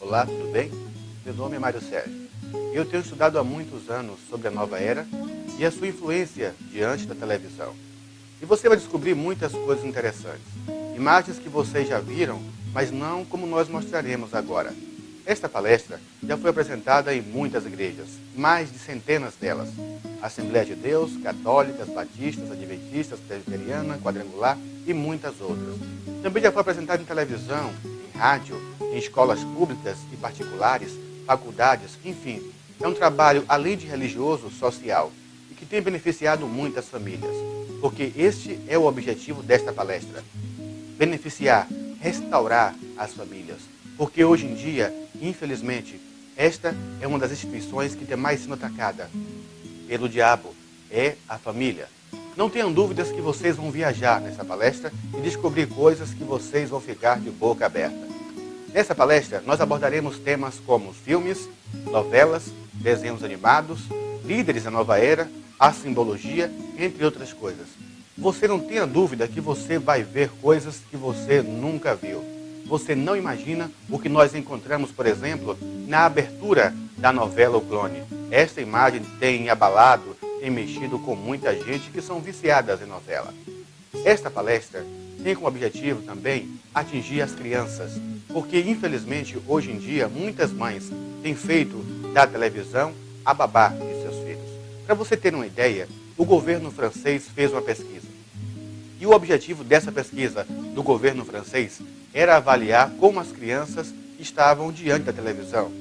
Olá, tudo bem? Meu nome é Mário Sérgio. Eu tenho estudado há muitos anos sobre a nova era e a sua influência diante da televisão. E você vai descobrir muitas coisas interessantes. Imagens que vocês já viram, mas não como nós mostraremos agora. Esta palestra já foi apresentada em muitas igrejas, mais de centenas delas. Assembleia de Deus, católicas, batistas, adventistas, presbiteriana, quadrangular e muitas outras. Também já foi apresentada em televisão, em rádio, em escolas públicas e particulares, faculdades, enfim. É um trabalho, além de religioso, social, e que tem beneficiado muitas famílias. Porque este é o objetivo desta palestra: beneficiar, restaurar as famílias. Porque hoje em dia, infelizmente, esta é uma das instituições que tem mais sido atacada pelo diabo, é a família. Não tenham dúvidas que vocês vão viajar nessa palestra e descobrir coisas que vocês vão ficar de boca aberta. Nessa palestra, nós abordaremos temas como filmes, novelas, desenhos animados, líderes da nova era, a simbologia, entre outras coisas. Você não tenha dúvida que você vai ver coisas que você nunca viu. Você não imagina o que nós encontramos, por exemplo, na abertura da novela O Clone. Esta imagem tem abalado, tem mexido com muita gente que são viciadas em novela. Esta palestra tem como objetivo também atingir as crianças, porque infelizmente hoje em dia muitas mães têm feito da televisão a babá de seus filhos. Para você ter uma ideia, o governo francês fez uma pesquisa. E o objetivo dessa pesquisa do governo francês era avaliar como as crianças estavam diante da televisão.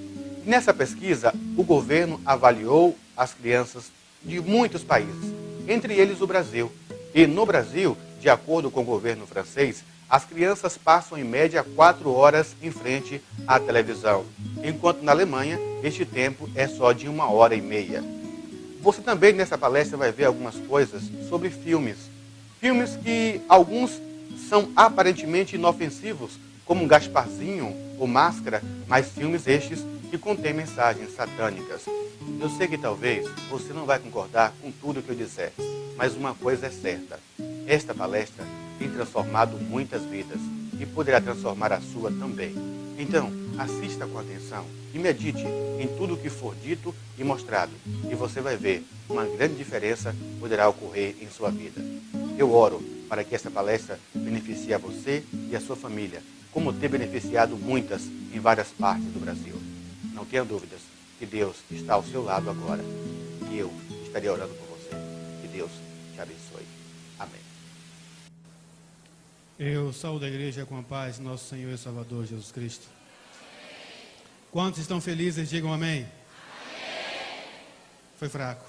E nessa pesquisa, o governo avaliou as crianças de muitos países, entre eles o Brasil. E no Brasil, de acordo com o governo francês, as crianças passam em média 4 horas em frente à televisão, enquanto na Alemanha este tempo é só de 1h30. Você também nessa palestra vai ver algumas coisas sobre filmes. Filmes que alguns são aparentemente inofensivos, como Gasparzinho ou Máscara, mas filmes estes que contêm mensagens satânicas. Eu sei que talvez você não vai concordar com tudo que eu disser, mas uma coisa é certa: esta palestra tem transformado muitas vidas e poderá transformar a sua também. Então, assista com atenção e medite em tudo o que for dito e mostrado, e você vai ver uma grande diferença poderá ocorrer em sua vida. Eu oro para que esta palestra beneficie a você e a sua família, como tem beneficiado muitas em várias partes do Brasil. Não tenha dúvidas que Deus está ao seu lado agora, e eu estarei orando por você. Que Deus te abençoe. Amém. Eu saúdo a igreja com a paz, nosso Senhor e Salvador Jesus Cristo. Quantos estão felizes, digam amém. Amém. Foi fraco.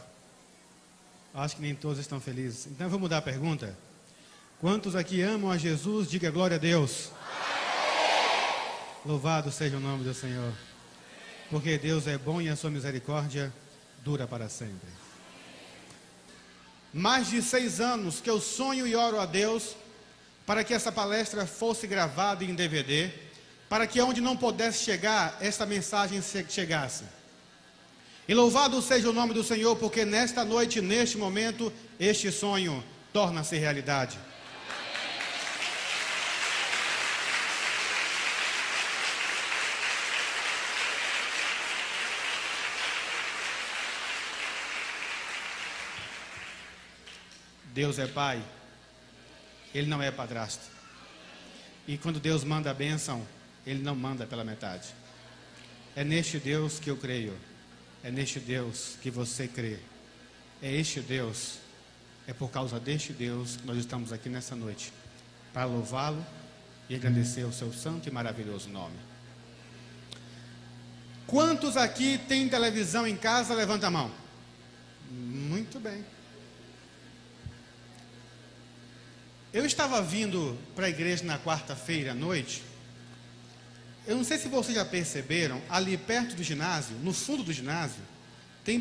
Acho que nem todos estão felizes. Então eu vou mudar a pergunta. Quantos aqui amam a Jesus, diga glória a Deus. Amém. Louvado seja o nome do Senhor. Porque Deus é bom e a sua misericórdia dura para sempre. Mais de 6 anos que eu sonho e oro a Deus para que essa palestra fosse gravada em DVD, para que onde não pudesse chegar, esta mensagem chegasse. E louvado seja o nome do Senhor, porque nesta noite, neste momento, este sonho torna-se realidade. Deus é Pai, Ele não é padrasto. E quando Deus manda a bênção, Ele não manda pela metade. É neste Deus que eu creio. É neste Deus que você crê. É este Deus, é por causa deste Deus que nós estamos aqui nessa noite, para louvá-lo e agradecer o seu santo e maravilhoso nome. Quantos aqui têm televisão em casa? Levanta a mão. Muito bem. Eu estava vindo para a igreja na quarta-feira à noite. Eu não sei se vocês já perceberam, ali perto do ginásio, no fundo do ginásio,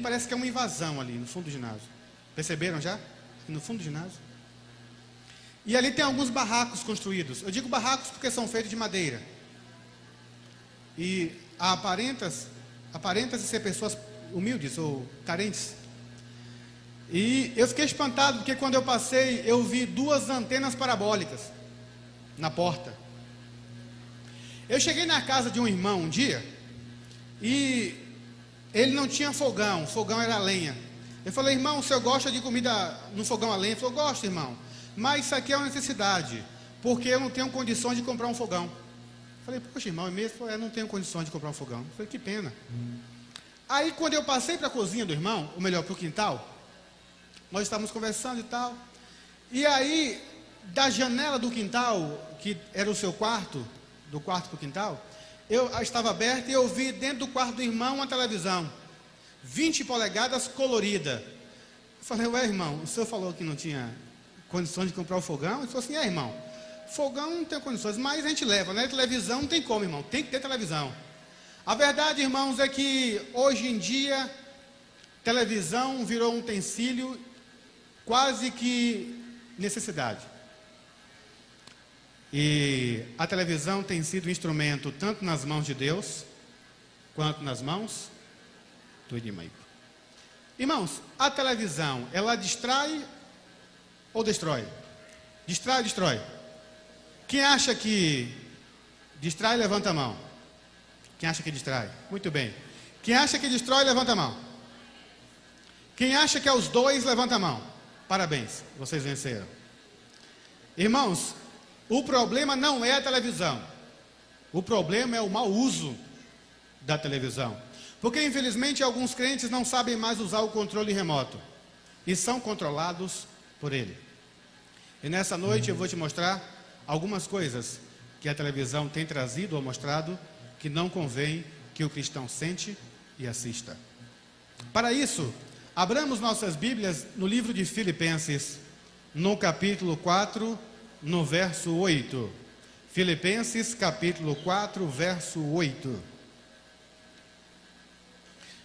parece que é uma invasão ali no fundo do ginásio. Perceberam já? No fundo do ginásio. E ali tem alguns barracos construídos. Eu digo barracos porque são feitos de madeira. E aparenta ser pessoas humildes ou carentes. E eu fiquei espantado porque quando eu passei, eu vi 2 antenas parabólicas na porta. Eu cheguei na casa de um irmão um dia, E ele não tinha fogão, o fogão era lenha. Eu falei, irmão, o senhor gosta de comida no fogão a lenha? Ele falou, gosto, irmão, mas isso aqui é uma necessidade, porque eu não tenho condições de comprar um fogão. Eu falei, poxa, irmão, é mesmo? Ele falou, eu não tenho condições de comprar um fogão. Eu falei, que pena. Aí, quando eu passei para a cozinha do irmão, ou melhor, para o quintal, nós estávamos conversando e tal, e aí, da janela do quintal, que era o seu quarto, do quarto para o quintal, eu estava aberto e eu vi dentro do quarto do irmão uma televisão, 20 polegadas colorida. Eu falei, ué, irmão, o senhor falou que não tinha condições de comprar o fogão? Ele falou assim, irmão, fogão não tem condições, mas a gente leva, né? Televisão não tem como, irmão, tem que ter televisão. A verdade, irmãos, é que hoje em dia, televisão virou um utensílio quase que necessidade. E a televisão tem sido um instrumento tanto nas mãos de Deus, quanto nas mãos do inimigo. Irmãos, a televisão, ela distrai ou destrói? Distrai ou destrói? Quem acha que distrai, levanta a mão. Quem acha que distrai? Muito bem. Quem acha que destrói, levanta a mão. Quem acha que é os dois, levanta a mão. Parabéns, vocês venceram. Irmãos, o problema não é a televisão. O problema é o mau uso da televisão. Porque, infelizmente, alguns crentes não sabem mais usar o controle remoto. E são controlados por ele. E nessa noite eu vou te mostrar algumas coisas que a televisão tem trazido ou mostrado que não convém que o cristão sente e assista. Para isso, abramos nossas Bíblias no livro de Filipenses, no capítulo 4, no verso 8. Filipenses, capítulo 4, verso 8.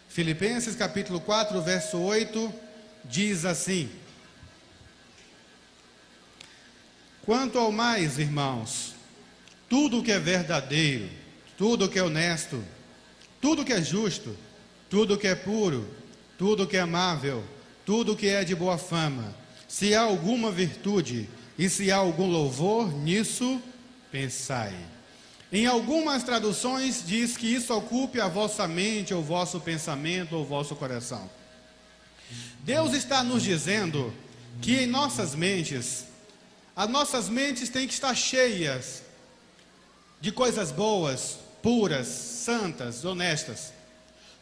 Filipenses, capítulo 4, verso 8, diz assim: quanto ao mais, irmãos, tudo o que é verdadeiro, tudo o que é honesto, tudo o que é justo, tudo o que é puro, tudo o que é amável, tudo o que é de boa fama, se há alguma virtude e se há algum louvor, nisso pensai. Em algumas traduções diz que isso ocupe a vossa mente, ou o vosso pensamento, ou o vosso coração. Deus está nos dizendo que em nossas mentes, as nossas mentes têm que estar cheias de coisas boas, puras, santas, honestas.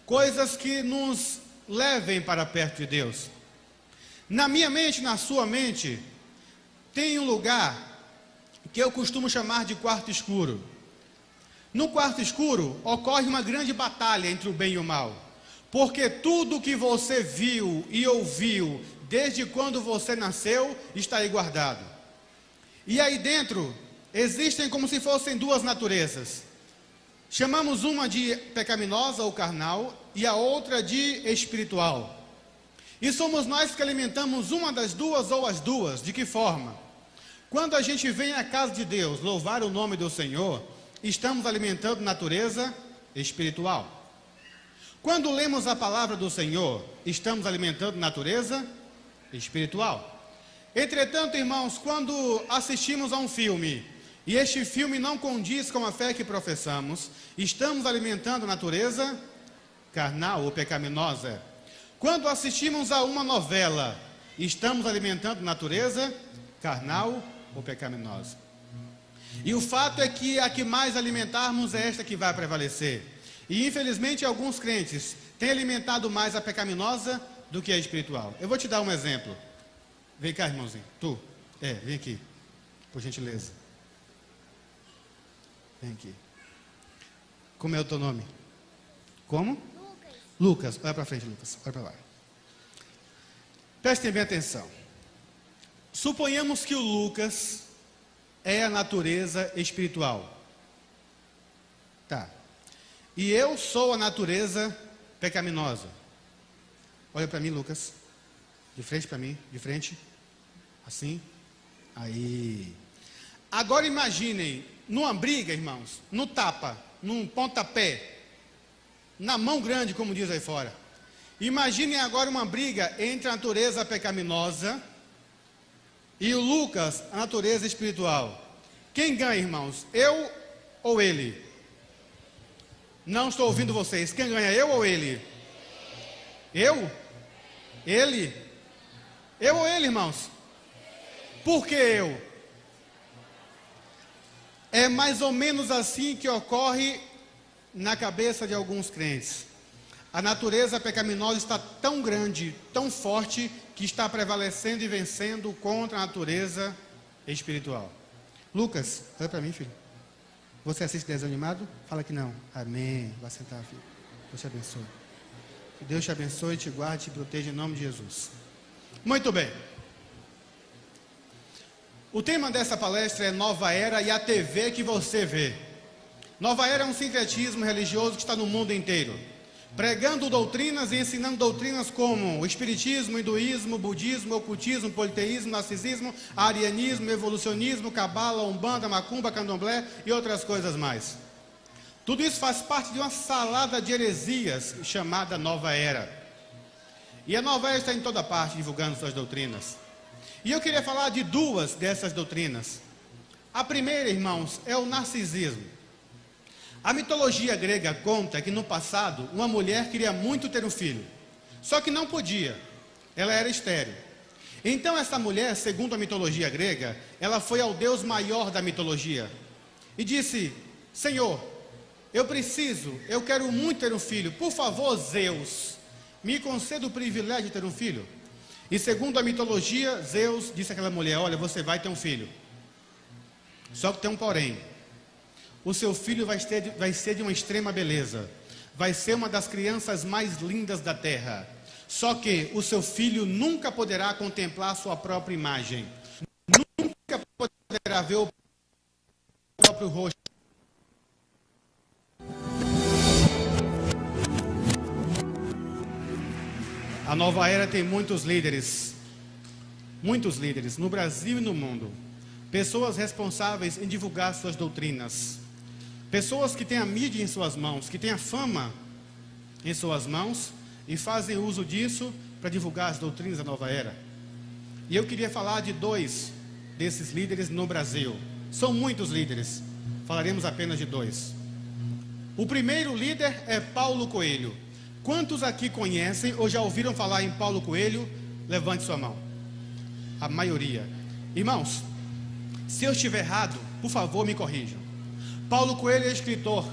Coisas que nos levem para perto de Deus. Na minha mente, na sua mente, tem um lugar que eu costumo chamar de quarto escuro. No quarto escuro ocorre uma grande batalha entre o bem e o mal, porque tudo que você viu e ouviu desde quando você nasceu está aí guardado. E aí dentro existem como se fossem duas naturezas. Chamamos uma de pecaminosa ou carnal e a outra de espiritual. E somos nós que alimentamos uma das duas ou as duas. De que forma? Quando a gente vem à casa de Deus louvar o nome do Senhor, estamos alimentando natureza espiritual. Quando lemos a palavra do Senhor, estamos alimentando natureza espiritual. Entretanto, irmãos, quando assistimos a um filme e este filme não condiz com a fé que professamos, estamos alimentando natureza carnal ou pecaminosa. Quando assistimos a uma novela, estamos alimentando natureza carnal ou pecaminosa. E o fato é que a que mais alimentarmos é esta que vai prevalecer. E infelizmente alguns crentes têm alimentado mais a pecaminosa do que a espiritual. Eu vou te dar um exemplo. Vem cá, irmãozinho. Tu. Vem aqui. Por gentileza. Vem aqui. Como é o teu nome? Como? Lucas. Olha para frente, Lucas. Olha para lá. Prestem bem atenção. Suponhamos que o Lucas é a natureza espiritual. Tá. E eu sou a natureza pecaminosa. Olha para mim, Lucas. De frente para mim. De frente. Assim. Aí. Agora imaginem, numa briga, irmãos, no tapa, num pontapé, na mão grande, como diz aí fora. Imaginem agora uma briga entre a natureza pecaminosa e o Lucas, a natureza espiritual. Quem ganha, irmãos? Eu ou ele? Não estou ouvindo vocês. Quem ganha, eu ou ele? Eu? Ele? Eu ou ele, irmãos? Por que eu? É mais ou menos assim que ocorre na cabeça de alguns crentes. A natureza pecaminosa está tão grande, tão forte, que está prevalecendo e vencendo contra a natureza espiritual. Lucas, olha para mim, filho. Você assiste desenho animado? Fala que não. Amém. Vai sentar, filho. Deus te abençoe. Que Deus te abençoe, te guarde, te proteja em nome de Jesus. Muito bem. O tema dessa palestra é Nova Era e a TV que você vê. Nova Era é um sincretismo religioso que está no mundo inteiro, pregando doutrinas e ensinando doutrinas como o espiritismo, o hinduísmo, o budismo, o ocultismo, o politeísmo, o narcisismo, arianismo, o evolucionismo, cabala, umbanda, macumba, candomblé e outras coisas mais. Tudo isso faz parte de uma salada de heresias chamada Nova Era. E a Nova Era está em toda parte divulgando suas doutrinas. E eu queria falar de duas dessas doutrinas. A primeira, irmãos, é o narcisismo. A mitologia grega conta que no passado uma mulher queria muito ter um filho, só que não podia, ela era estéril. Então essa mulher, segundo a mitologia grega, ela foi ao Deus maior da mitologia e disse: Senhor, eu quero muito ter um filho, por favor, Zeus, me conceda o privilégio de ter um filho. E segundo a mitologia, Zeus disse àquela mulher: olha, você vai ter um filho, só que tem um porém. O seu filho vai ser de uma extrema beleza, vai ser uma das crianças mais lindas da terra. Só que o seu filho nunca poderá contemplar a sua própria imagem, nunca poderá ver o próprio rosto. A Nova Era tem muitos líderes no Brasil e no mundo, pessoas responsáveis em divulgar suas doutrinas. Pessoas que têm a mídia em suas mãos, que têm a fama em suas mãos e fazem uso disso para divulgar as doutrinas da Nova Era. E eu queria falar de dois desses líderes no Brasil. São muitos líderes, falaremos apenas de dois. O primeiro líder é Paulo Coelho. Quantos aqui conhecem ou já ouviram falar em Paulo Coelho? Levante sua mão. A maioria. Irmãos, se eu estiver errado, por favor, me corrijam. Paulo Coelho é escritor.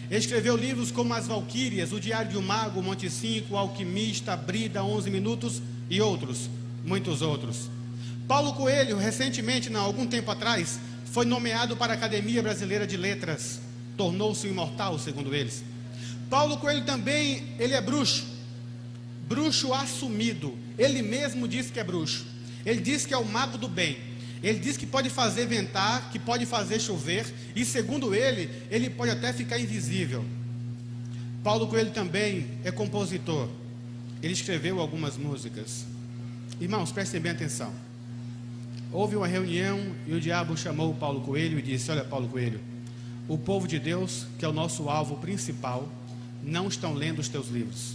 Escreveu livros como As Valquírias, O Diário de um Mago, Monte 5, O Alquimista, Brida, 11 Minutos e outros, muitos outros. Paulo Coelho, recentemente, algum tempo atrás, foi nomeado para a Academia Brasileira de Letras. Tornou-se imortal, segundo eles. Paulo Coelho também, ele é bruxo assumido. Ele mesmo diz que é bruxo. Ele diz que é o mago do bem. Ele diz que pode fazer ventar, que pode fazer chover, e segundo ele pode até ficar invisível. Paulo Coelho também é compositor. Ele escreveu algumas músicas. Irmãos, prestem bem atenção. Houve uma reunião e o diabo chamou Paulo Coelho e disse: olha, Paulo Coelho, o povo de Deus, que é o nosso alvo principal, não estão lendo os teus livros.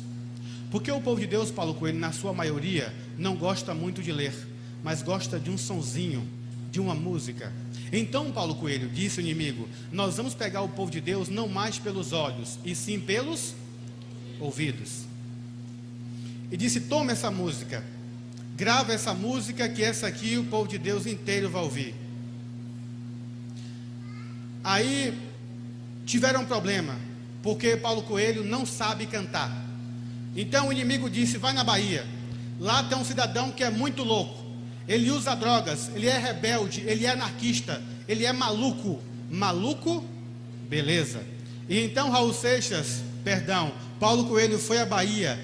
Porque o povo de Deus, Paulo Coelho, na sua maioria, não gosta muito de ler, mas gosta de um sonzinho, de uma música. Então, Paulo Coelho, disse o inimigo: nós vamos pegar o povo de Deus não mais pelos olhos, e sim pelos ouvidos. E disse: toma essa música, grava essa música, que essa aqui o povo de Deus inteiro vai ouvir. Aí tiveram um problema, porque Paulo Coelho não sabe cantar. Então o inimigo disse: vai na Bahia, lá tem um cidadão que é muito louco, ele usa drogas, ele é rebelde, ele é anarquista, ele é maluco. Maluco? Beleza. E então Paulo Coelho foi à Bahia,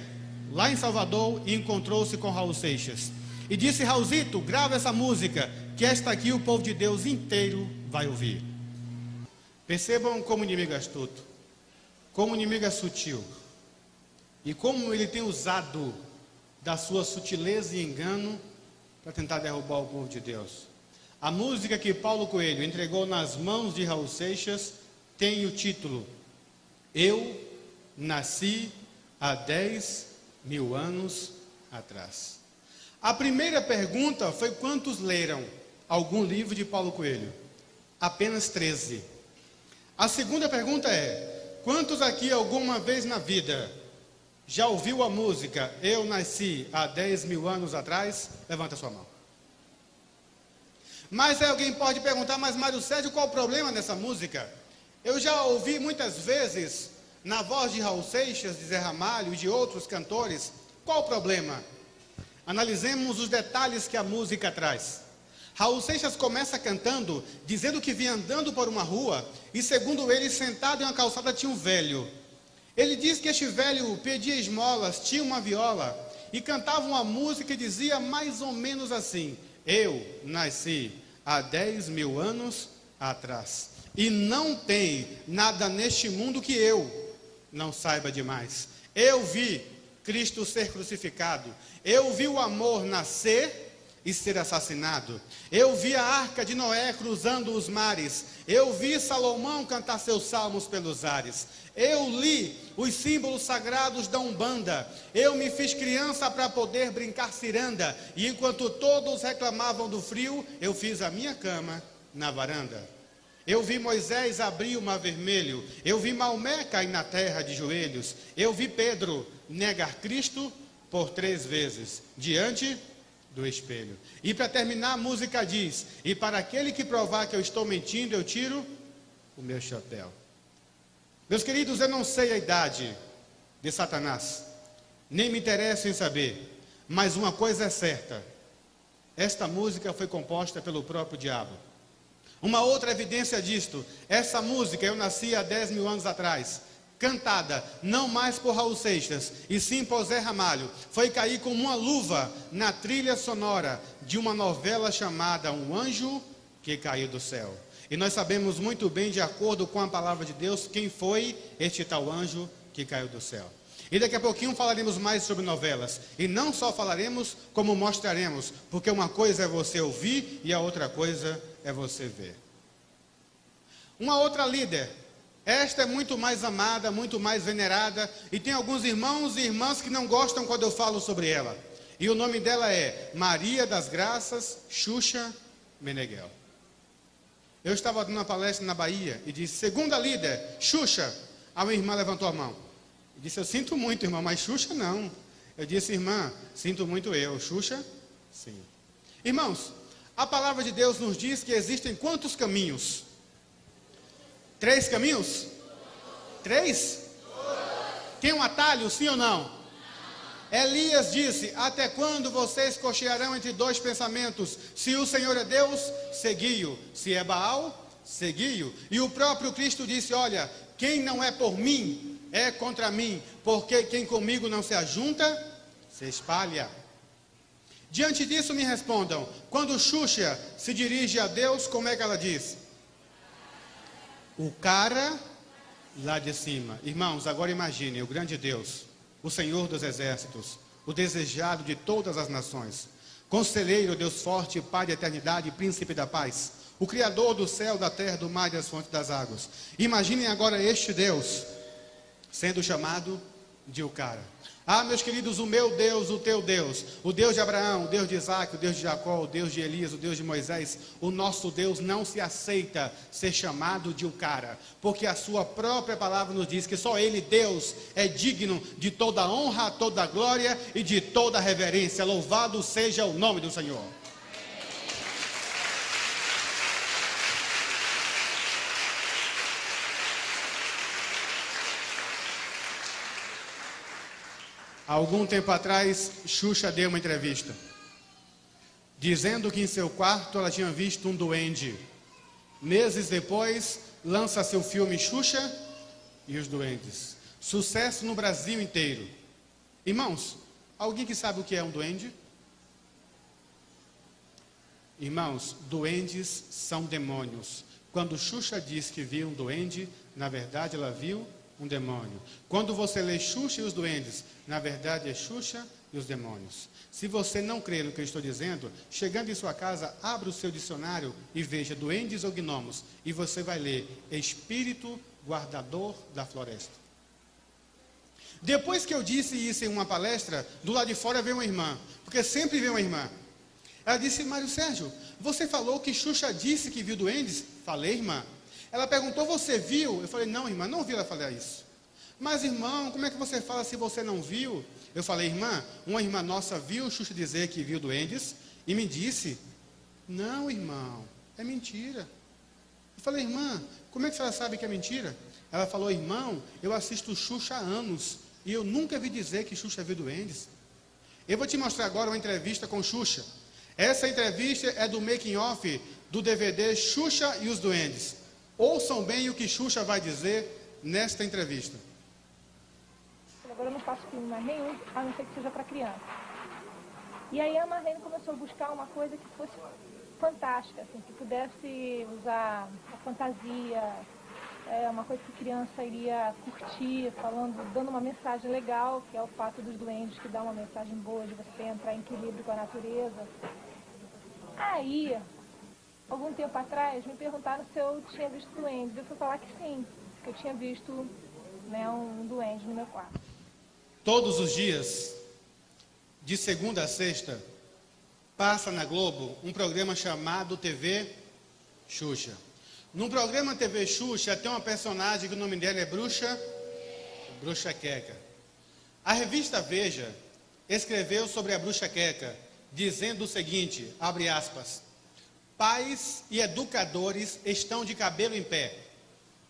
lá em Salvador, e encontrou-se com Raul Seixas. E disse: Raulzito, grava essa música, que esta aqui o povo de Deus inteiro vai ouvir. Percebam como o inimigo é astuto, como o inimigo é sutil, e como ele tem usado da sua sutileza e engano para tentar derrubar o povo de Deus. A música que Paulo Coelho entregou nas mãos de Raul Seixas tem o título: Eu nasci há 10.000 anos atrás. A primeira pergunta foi: quantos leram algum livro de Paulo Coelho? Apenas 13. A segunda pergunta é: Quantos aqui alguma vez na vida já ouviu a música Eu Nasci há 10 mil anos atrás? Levanta a sua mão. Mas aí alguém pode perguntar, mas Mário Sérgio, qual o problema nessa música? Eu já ouvi muitas vezes, na voz de Raul Seixas, de Zé Ramalho e de outros cantores, qual o problema? Analisemos os detalhes que a música traz. Raul Seixas começa cantando, dizendo que vinha andando por uma rua, e segundo ele, sentado em uma calçada tinha um velho. Ele diz que este velho pedia esmolas, tinha uma viola, e cantava uma música que dizia mais ou menos assim: eu nasci há 10 mil anos atrás, e não tem nada neste mundo que eu não saiba demais. Eu vi Cristo ser crucificado, eu vi o amor nascer e ser assassinado, eu vi a arca de Noé cruzando os mares, eu vi Salomão cantar seus salmos pelos ares, eu li os símbolos sagrados da Umbanda, eu me fiz criança para poder brincar ciranda, e enquanto todos reclamavam do frio, eu fiz a minha cama na varanda. Eu vi Moisés abrir o mar vermelho, eu vi Maomé cair na terra de joelhos, eu vi Pedro negar Cristo por 3 vezes, diante do espelho. E para terminar, a música diz: e para aquele que provar que eu estou mentindo, eu tiro o meu chapéu. Meus queridos, eu não sei a idade de Satanás, nem me interessa em saber, mas uma coisa é certa: esta música foi composta pelo próprio diabo. Uma outra evidência disto: essa música Eu Nasci há 10 mil anos atrás, cantada não mais por Raul Seixas, e sim por Zé Ramalho, foi cair como uma luva na trilha sonora de uma novela chamada Um Anjo que Caiu do Céu. E nós sabemos muito bem, de acordo com a palavra de Deus, quem foi este tal anjo que caiu do céu. E daqui a pouquinho falaremos mais sobre novelas. E não só falaremos, como mostraremos, porque uma coisa é você ouvir e a outra coisa é você ver. Uma outra líder, esta é muito mais amada, muito mais venerada, e tem alguns irmãos e irmãs que não gostam quando eu falo sobre ela. E o nome dela é Maria das Graças Xuxa Meneghel. Eu estava dando uma palestra na Bahia e disse: segunda líder, Xuxa. A minha irmã levantou a mão e disse: eu sinto muito, irmã, mas Xuxa não. Eu disse: irmã, sinto muito eu. Xuxa, sim. Irmãos, a palavra de Deus nos diz que existem quantos caminhos? 3 caminhos? 3? Tem um atalho, sim ou não? Elias disse: até quando vocês cochearão entre 2 pensamentos? Se o Senhor é Deus, segui-o. Se é Baal, segui-o. E o próprio Cristo disse: olha, quem não é por mim, é contra mim, porque quem comigo não se ajunta, se espalha. Diante disso me respondam, quando Xuxa se dirige a Deus, como é que ela diz? O cara lá de cima. Irmãos, agora imaginem o grande Deus, o Senhor dos exércitos, o desejado de todas as nações, conselheiro, Deus forte, Pai da eternidade, príncipe da paz, o Criador do céu, da terra, do mar e das fontes das águas. Imaginem agora este Deus sendo chamado de o cara. Ah, meus queridos, o meu Deus, o teu Deus, o Deus de Abraão, o Deus de Isaac, o Deus de Jacó, o Deus de Elias, o Deus de Moisés, o nosso Deus não se aceita ser chamado de o cara, porque a sua própria palavra nos diz que só Ele, Deus, é digno de toda honra, toda glória e de toda reverência. Louvado seja o nome do Senhor. Há algum tempo atrás, Xuxa deu uma entrevista, dizendo que em seu quarto ela tinha visto um duende. Meses depois, lança seu filme Xuxa e os Duendes. Sucesso no Brasil inteiro. Irmãos, alguém que sabe o que é um duende? Irmãos, duendes são demônios. Quando Xuxa diz que viu um duende, na verdade ela viu um demônio. Quando você lê Xuxa e os Duendes, na verdade é Xuxa e os demônios. Se você não crê no que eu estou dizendo, chegando em sua casa, abra o seu dicionário e veja duendes ou gnomos, e você vai ler espírito guardador da floresta. Depois que eu disse isso em uma palestra, do lado de fora veio uma irmã, porque sempre vem uma irmã. Ela disse: Mário Sérgio, você falou que Xuxa disse que viu duendes? Falei, irmã. Ela perguntou, você viu? Eu falei, não, irmã, não vi ela falar isso. Mas, irmão, como é que você fala se você não viu? Eu falei, irmã, uma irmã nossa viu Xuxa dizer que viu duendes e me disse, não, irmão, é mentira. Eu falei, irmã, como é que a senhora sabe que é mentira? Ela falou, irmão, eu assisto Xuxa há anos e eu nunca vi dizer que Xuxa viu duendes. Eu vou te mostrar agora uma entrevista com Xuxa. Essa entrevista é do making of do DVD Xuxa e os Duendes. Ouçam bem o que Xuxa vai dizer nesta entrevista. Agora eu não faço filme mais nenhum, a não ser que seja para criança. E aí a Marlene começou a buscar uma coisa que fosse fantástica, assim, que pudesse usar a fantasia, uma coisa que a criança iria curtir, dando uma mensagem legal, que é o fato dos duendes, que dá uma mensagem boa de você entrar em equilíbrio com a natureza. Aí, algum tempo atrás, me perguntaram se eu tinha visto duendes. Eu fui falar que sim, que eu tinha visto, um duende no meu quarto. Todos os dias, de segunda a sexta, passa na Globo um programa chamado TV Xuxa. No programa TV Xuxa tem uma personagem que o nome dela é Bruxa Queca. A revista Veja escreveu sobre a Bruxa Queca, dizendo o seguinte, abre aspas, pais e educadores estão de cabelo em pé.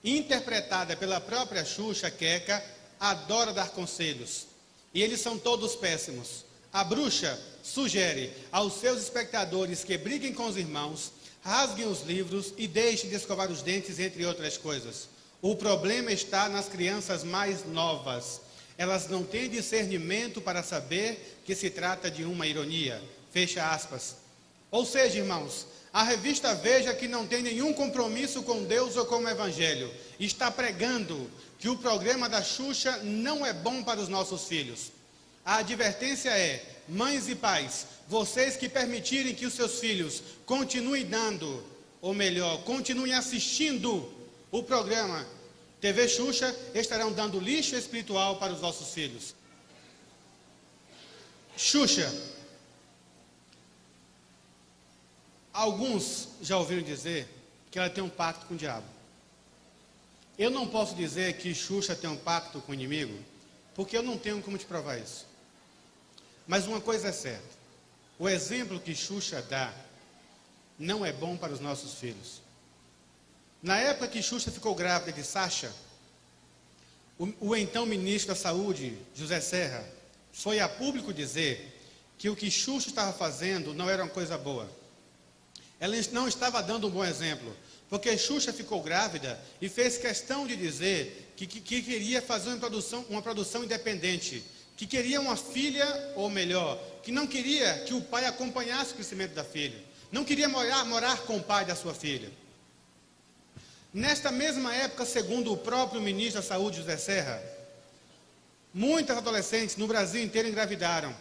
Interpretada pela própria Xuxa Queca, adora dar conselhos. E eles são todos péssimos. A bruxa sugere aos seus espectadores que briguem com os irmãos, rasguem os livros e deixem de escovar os dentes, entre outras coisas. O problema está nas crianças mais novas. Elas não têm discernimento para saber que se trata de uma ironia. Fecha aspas. Ou seja, irmãos, a revista Veja, que não tem nenhum compromisso com Deus ou com o Evangelho, está pregando que o programa da Xuxa não é bom para os nossos filhos. A advertência é, mães e pais, vocês que permitirem que os seus filhos continuem dando, ou melhor, continuem assistindo o programa TV Xuxa, estarão dando lixo espiritual para os nossos filhos. Xuxa. Alguns já ouviram dizer que ela tem um pacto com o diabo. Eu não posso dizer que Xuxa tem um pacto com o inimigo, porque eu não tenho como te provar isso. Mas uma coisa é certa, o exemplo que Xuxa dá não é bom para os nossos filhos. Na época que Xuxa ficou grávida de Sacha, o então ministro da Saúde, José Serra, foi a público dizer que o que Xuxa estava fazendo não era uma coisa boa. Ela não estava dando um bom exemplo, porque Xuxa ficou grávida e fez questão de dizer que queria fazer uma produção independente, que queria uma filha, ou melhor, que não queria que o pai acompanhasse o crescimento da filha, não queria morar com o pai da sua filha. Nesta mesma época, segundo o próprio ministro da Saúde, José Serra, muitas adolescentes no Brasil inteiro engravidaram,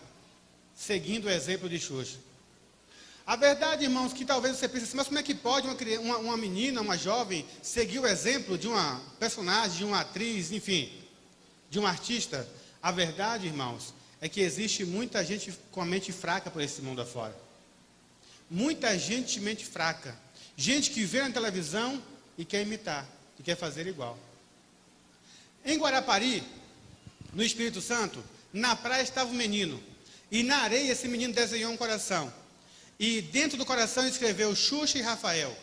seguindo o exemplo de Xuxa. A verdade, irmãos, que talvez você pense assim, mas como é que pode uma menina, uma jovem, seguir o exemplo de uma personagem, de uma atriz, enfim, de um artista? A verdade, irmãos, é que existe muita gente com a mente fraca por esse mundo afora. Muita gente mente fraca. Gente que vê na televisão e quer imitar, e quer fazer igual. Em Guarapari, no Espírito Santo, na praia estava um menino. E na areia esse menino desenhou um coração. E dentro do coração escreveu Xuxa e Rafael.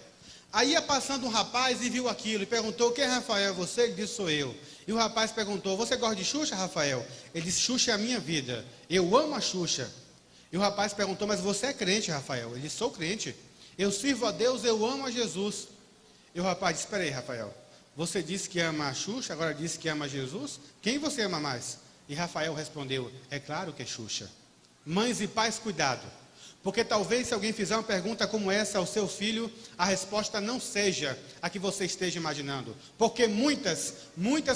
Aí ia passando um rapaz e viu aquilo e perguntou, quem é Rafael? Você? Ele disse, sou eu. E o rapaz perguntou, você gosta de Xuxa, Rafael? Ele disse, Xuxa é a minha vida. Eu amo a Xuxa. E o rapaz perguntou, mas você é crente, Rafael? Ele disse, sou crente. Eu sirvo a Deus, eu amo a Jesus. E o rapaz disse, espera aí, Rafael. Você disse que ama a Xuxa, agora disse que ama Jesus? Quem você ama mais? E Rafael respondeu, é claro que é Xuxa. Mães e pais, cuidado. Porque talvez se alguém fizer uma pergunta como essa ao seu filho, a resposta não seja a que você esteja imaginando. Porque muitas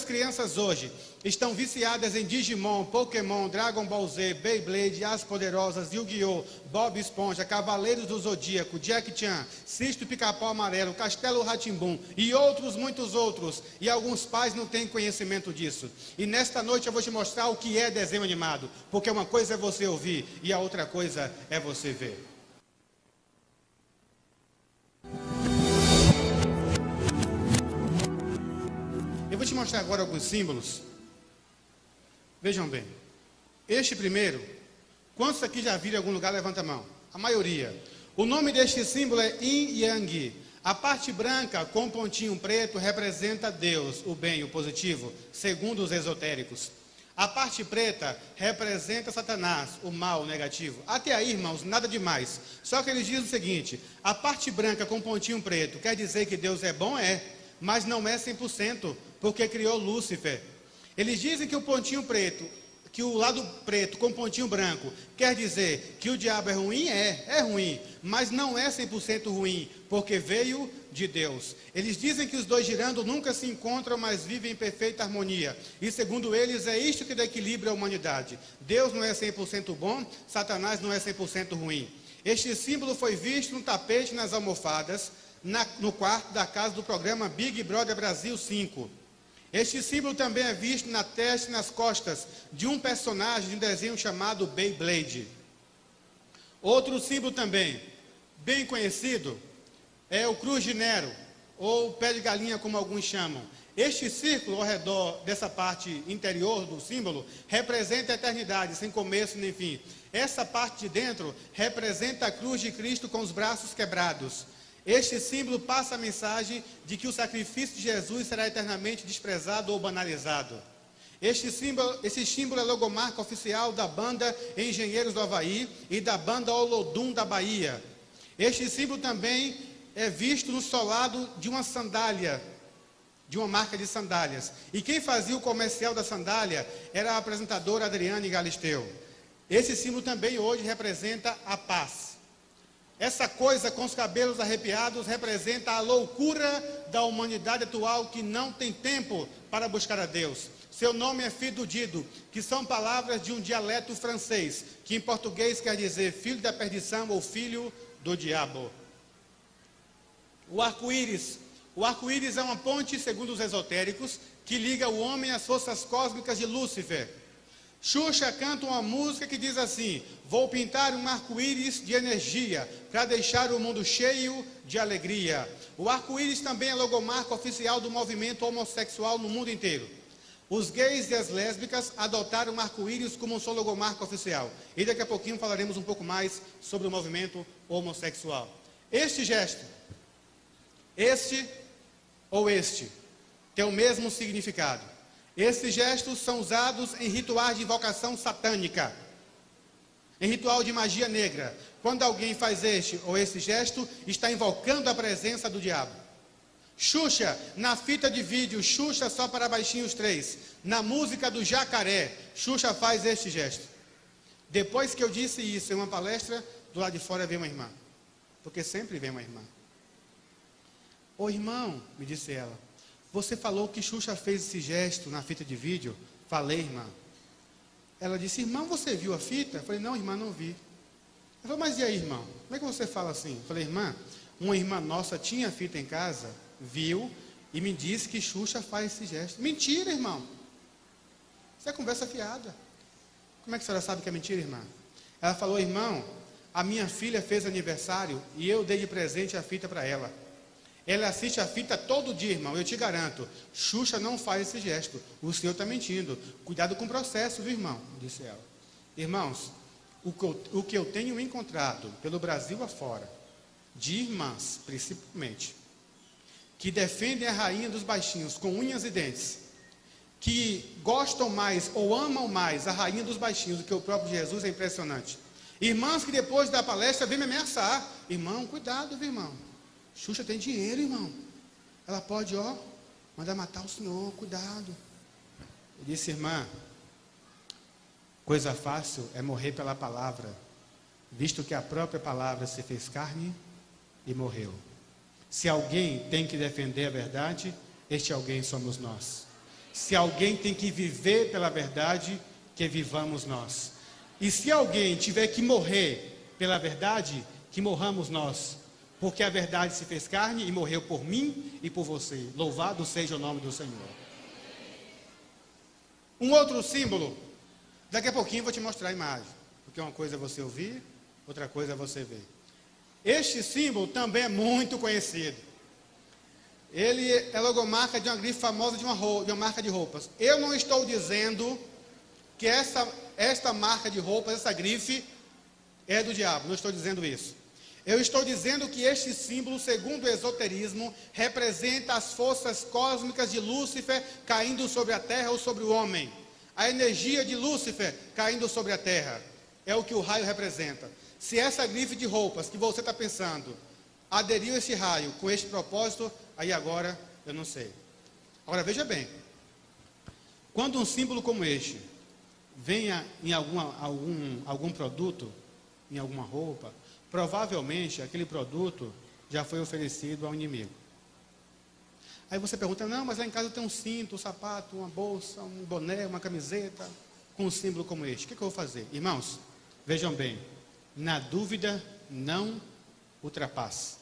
crianças hoje estão viciadas em Digimon, Pokémon, Dragon Ball Z, Beyblade, As Poderosas, Yu-Gi-Oh!, Bob Esponja, Cavaleiros do Zodíaco, Jack Chan, Sisto Pica-Pau Amarelo, Castelo Rá-Tim-Bum e outros, muitos outros. E alguns pais não têm conhecimento disso. E nesta noite eu vou te mostrar o que é desenho animado. Porque uma coisa é você ouvir e a outra coisa é você ver. mostrar agora alguns símbolos. Vejam bem. Este primeiro, quantos aqui já viram em algum lugar? Levanta a mão. A maioria. O nome deste símbolo é Yin Yang. A parte branca com um pontinho preto representa Deus, o bem, o positivo, segundo os esotéricos. A parte preta representa Satanás, o mal, o negativo. Até aí, irmãos, nada demais. Só que eles dizem o seguinte: a parte branca com pontinho preto quer dizer que Deus é bom? É, mas não é 100%, porque criou Lúcifer. Eles dizem que o pontinho preto, que o lado preto com pontinho branco quer dizer que o diabo é ruim? É ruim, mas não é 100% ruim, porque veio de Deus. Eles dizem que os dois girando nunca se encontram, mas vivem em perfeita harmonia. E segundo eles, é isto que dá equilíbrio à humanidade. Deus não é 100% bom, Satanás não é 100% ruim. Este símbolo foi visto no tapete, nas almofadas, no quarto da casa do programa Big Brother Brasil 5. Este símbolo também é visto na testa e nas costas de um personagem de um desenho chamado Beyblade. Outro símbolo também, bem conhecido, é o Cruz de Nero, ou pé de galinha, como alguns chamam. Este círculo ao redor dessa parte interior do símbolo representa a eternidade, sem começo nem fim. Essa parte de dentro representa a cruz de Cristo com os braços quebrados. Este símbolo passa a mensagem de que o sacrifício de Jesus será eternamente desprezado ou banalizado. Esse símbolo é logomarca oficial da banda Engenheiros do Havaí e da banda Olodum da Bahia. Este símbolo também é visto no solado de uma sandália, de uma marca de sandálias. E quem fazia o comercial da sandália era a apresentadora Adriane Galisteu. Esse símbolo também hoje representa a paz. Essa coisa com os cabelos arrepiados representa a loucura da humanidade atual que não tem tempo para buscar a Deus. Seu nome é fidudido, que são palavras de um dialeto francês, que em português quer dizer filho da perdição ou filho do diabo. O arco-íris. O arco-íris é uma ponte, segundo os esotéricos, que liga o homem às forças cósmicas de Lúcifer. Xuxa canta uma música que diz assim: vou pintar um arco-íris de energia para deixar o mundo cheio de alegria. O arco-íris também é logomarca oficial do movimento homossexual no mundo inteiro. Os gays e as lésbicas adotaram o arco-íris como sua logomarca oficial. E daqui a pouquinho falaremos um pouco mais sobre o movimento homossexual. Este gesto, este ou este, tem o mesmo significado. Esses gestos são usados em rituais de invocação satânica, em ritual de magia negra. Quando alguém faz este ou esse gesto, está invocando a presença do diabo. Xuxa, na fita de vídeo, Xuxa só para baixinhos 3, na música do Jacaré, Xuxa faz este gesto. Depois que eu disse isso em uma palestra, do lado de fora veio uma irmã, porque sempre vem uma irmã. Ô irmão, me disse ela, você falou que Xuxa fez esse gesto na fita de vídeo? Falei, irmã. Ela disse, irmão, você viu a fita? Eu falei, não, irmã, não vi. Ela falou, mas e aí, irmão? Como é que você fala assim? Eu falei, irmã, uma irmã nossa tinha a fita em casa, viu e me disse que Xuxa faz esse gesto. Mentira, irmão. Isso é conversa fiada. Como é que a senhora sabe que é mentira, irmã? Ela falou, irmão, a minha filha fez aniversário e eu dei de presente a fita para ela. Ela assiste a fita todo dia, irmão, eu te garanto. Xuxa não faz esse gesto. O senhor está mentindo. Cuidado com o processo, viu, irmão? Disse ela. Irmãos, o que eu tenho encontrado pelo Brasil afora, de irmãs, principalmente, que defendem a rainha dos baixinhos com unhas e dentes, que gostam mais ou amam mais a rainha dos baixinhos do que o próprio Jesus, é impressionante. Irmãs que depois da palestra vêm me ameaçar. Irmão, cuidado, viu, irmão? Xuxa tem dinheiro, irmão. Ela pode, mandar matar o senhor, cuidado. Eu disse, irmã, coisa fácil é morrer pela palavra, visto que a própria palavra se fez carne e morreu. Se alguém tem que defender a verdade, este alguém somos nós. Se alguém tem que viver pela verdade, que vivamos nós. E se alguém tiver que morrer pela verdade, que morramos nós. Porque a verdade se fez carne e morreu por mim e por você. Louvado seja o nome do Senhor. Um outro símbolo, daqui a pouquinho eu vou te mostrar a imagem. Porque uma coisa é você ouvir, outra coisa é você ver. Este símbolo também é muito conhecido. Ele é logomarca de uma grife famosa de uma marca de roupas. Eu não estou dizendo que esta marca de roupas, essa grife, é do diabo. Não estou dizendo isso. Eu estou dizendo que este símbolo, segundo o esoterismo, representa as forças cósmicas de Lúcifer caindo sobre a terra ou sobre o homem. A energia de Lúcifer caindo sobre a terra. É o que o raio representa. Se essa grife de roupas que você está pensando aderiu esse raio com este propósito, aí agora eu não sei. Agora veja bem, quando um símbolo como este venha em algum produto, em alguma roupa, provavelmente aquele produto já foi oferecido ao inimigo. Aí você pergunta, não, mas lá em casa tem um cinto, um sapato, uma bolsa, um boné, uma camiseta, com um símbolo como este. O que eu vou fazer? Irmãos, vejam bem, na dúvida não ultrapasse.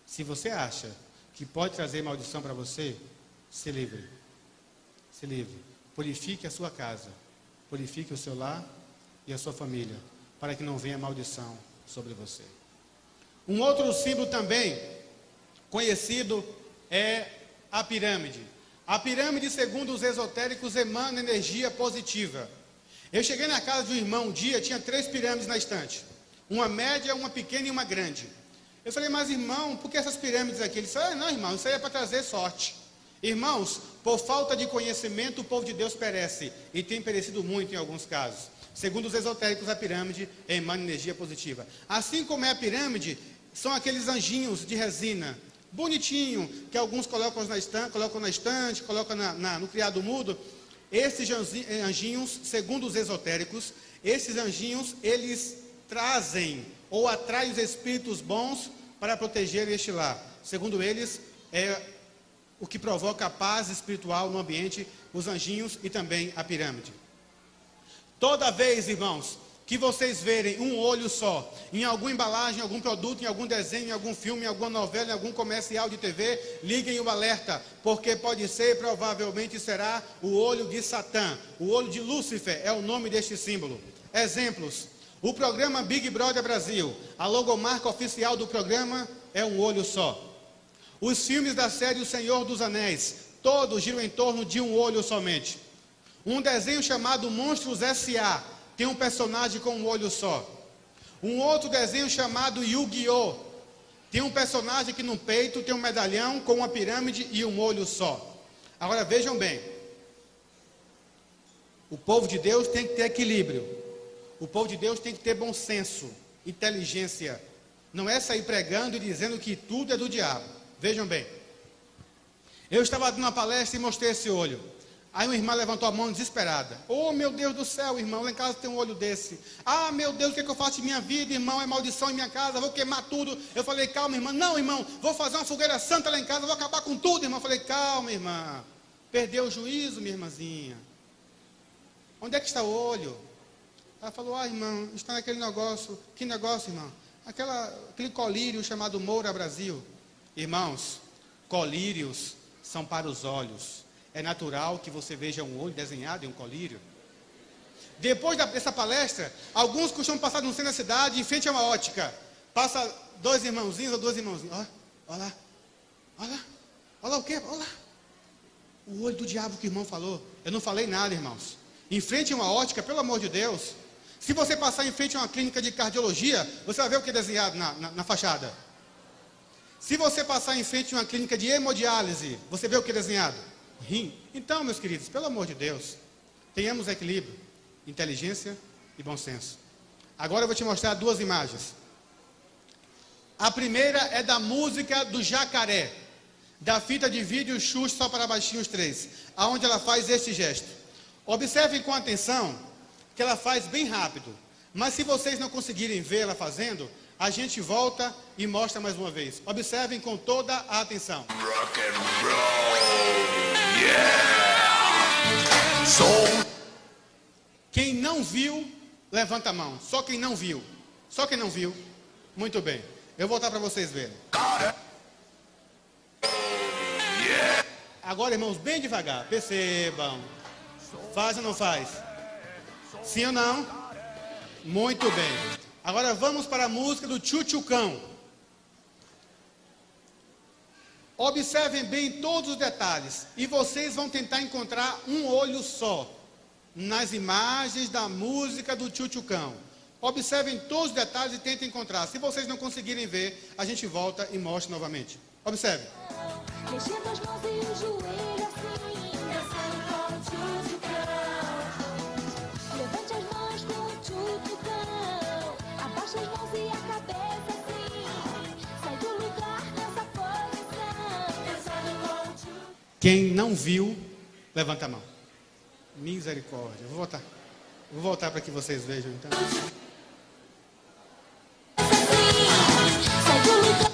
Se você acha que pode trazer maldição para você, se livre. Se livre. Purifique a sua casa. Purifique o seu lar e a sua família, para que não venha maldição sobre você. Um outro símbolo também conhecido é a pirâmide. A pirâmide, segundo os esotéricos, emana energia positiva. Eu cheguei na casa de um irmão um dia, tinha 3 pirâmides na estante. Uma média, uma pequena e uma grande. Eu falei, mas irmão, por que essas pirâmides aqui? Ele disse, não irmão, isso aí é para trazer sorte. Irmãos, por falta de conhecimento, o povo de Deus perece. E tem perecido muito em alguns casos. Segundo os esotéricos, a pirâmide emana energia positiva. Assim como é a pirâmide, são aqueles anjinhos de resina, bonitinho, que alguns colocam na estante, colocam no criado mudo. Esses anjinhos, segundo os esotéricos, esses anjinhos, eles trazem ou atraem os espíritos bons para proteger este lar. Segundo eles, é o que provoca a paz espiritual no ambiente, os anjinhos e também a pirâmide. Toda vez, irmãos, que vocês verem um olho só, em alguma embalagem, em algum produto, em algum desenho, em algum filme, em alguma novela, em algum comercial de TV, liguem o alerta, porque pode ser, provavelmente será o olho de Satã, o olho de Lúcifer, é o nome deste símbolo. Exemplos: o programa Big Brother Brasil, a logomarca oficial do programa é um olho só. Os filmes da série O Senhor dos Anéis, todos giram em torno de um olho somente. Um desenho chamado Monstros S.A. tem um personagem com um olho só. Um outro desenho chamado Yu-Gi-Oh! Tem um personagem que no peito tem um medalhão com uma pirâmide e um olho só. Agora vejam bem. O povo de Deus tem que ter equilíbrio. O povo de Deus tem que ter bom senso, inteligência. Não é sair pregando e dizendo que tudo é do diabo. Vejam bem. Eu estava dando uma palestra e mostrei esse olho. Aí uma irmã levantou a mão desesperada. Oh, meu Deus do céu, irmão, lá em casa tem um olho desse. Ah, meu Deus, o que é que eu faço em minha vida, irmão? É maldição em minha casa, vou queimar tudo. Eu falei, calma, irmã. Não, irmão, vou fazer uma fogueira santa lá em casa, vou acabar com tudo, irmão. Eu falei, calma, irmã. Perdeu o juízo, minha irmãzinha. Onde é que está o olho? Ela falou, irmão, está naquele negócio. Que negócio, irmão? Aquele colírio chamado Moura Brasil. Irmãos, colírios são para os olhos. É natural que você veja um olho desenhado em um colírio. Depois dessa palestra, alguns costumam passar no centro da cidade, em frente a uma ótica. Passa 2 irmãozinhos ou 2 irmãozinhos. Olha lá o quê? Olha lá. O olho do diabo que o irmão falou. Eu não falei nada, irmãos. Em frente a uma ótica, pelo amor de Deus. Se você passar em frente a uma clínica de cardiologia, você vai ver o que é desenhado na fachada. Se você passar em frente a uma clínica de hemodiálise, você vê o que é desenhado? Rim. Então, meus queridos, pelo amor de Deus, tenhamos equilíbrio, inteligência e bom senso. Agora eu vou te mostrar 2 imagens. A primeira é da música do Jacaré, da fita de vídeo Xuxa Só para Baixinhos 3, aonde ela faz este gesto. Observem com atenção que ela faz bem rápido, mas se vocês não conseguirem ver ela fazendo, a gente volta e mostra mais uma vez. Observem com toda a atenção. Rock and roll, yeah! Quem não viu, levanta a mão. Só quem não viu. Só quem não viu. Muito bem. Eu vou voltar para vocês verem. Agora, irmãos, bem devagar. Percebam. Faz ou não faz? Sim ou não? Muito bem. Agora vamos para a música do Tchutchucão. Observem bem todos os detalhes e vocês vão tentar encontrar um olho só nas imagens da música do Tchutchucão. Observem todos os detalhes e tentem encontrar. Se vocês não conseguirem ver, a gente volta e mostra novamente. Observe. Mexendo as mãos e o joelho assim, dançando com o tchutchucão. Levante as mãos com o tchutchucão, abaixa as mãos e a cabeça assim, sai do lugar nessa posição, dançando com o tchutchucão. Quem não viu, levanta a mão. Misericórdia. Vou voltar para que vocês vejam então. Sai do lugar.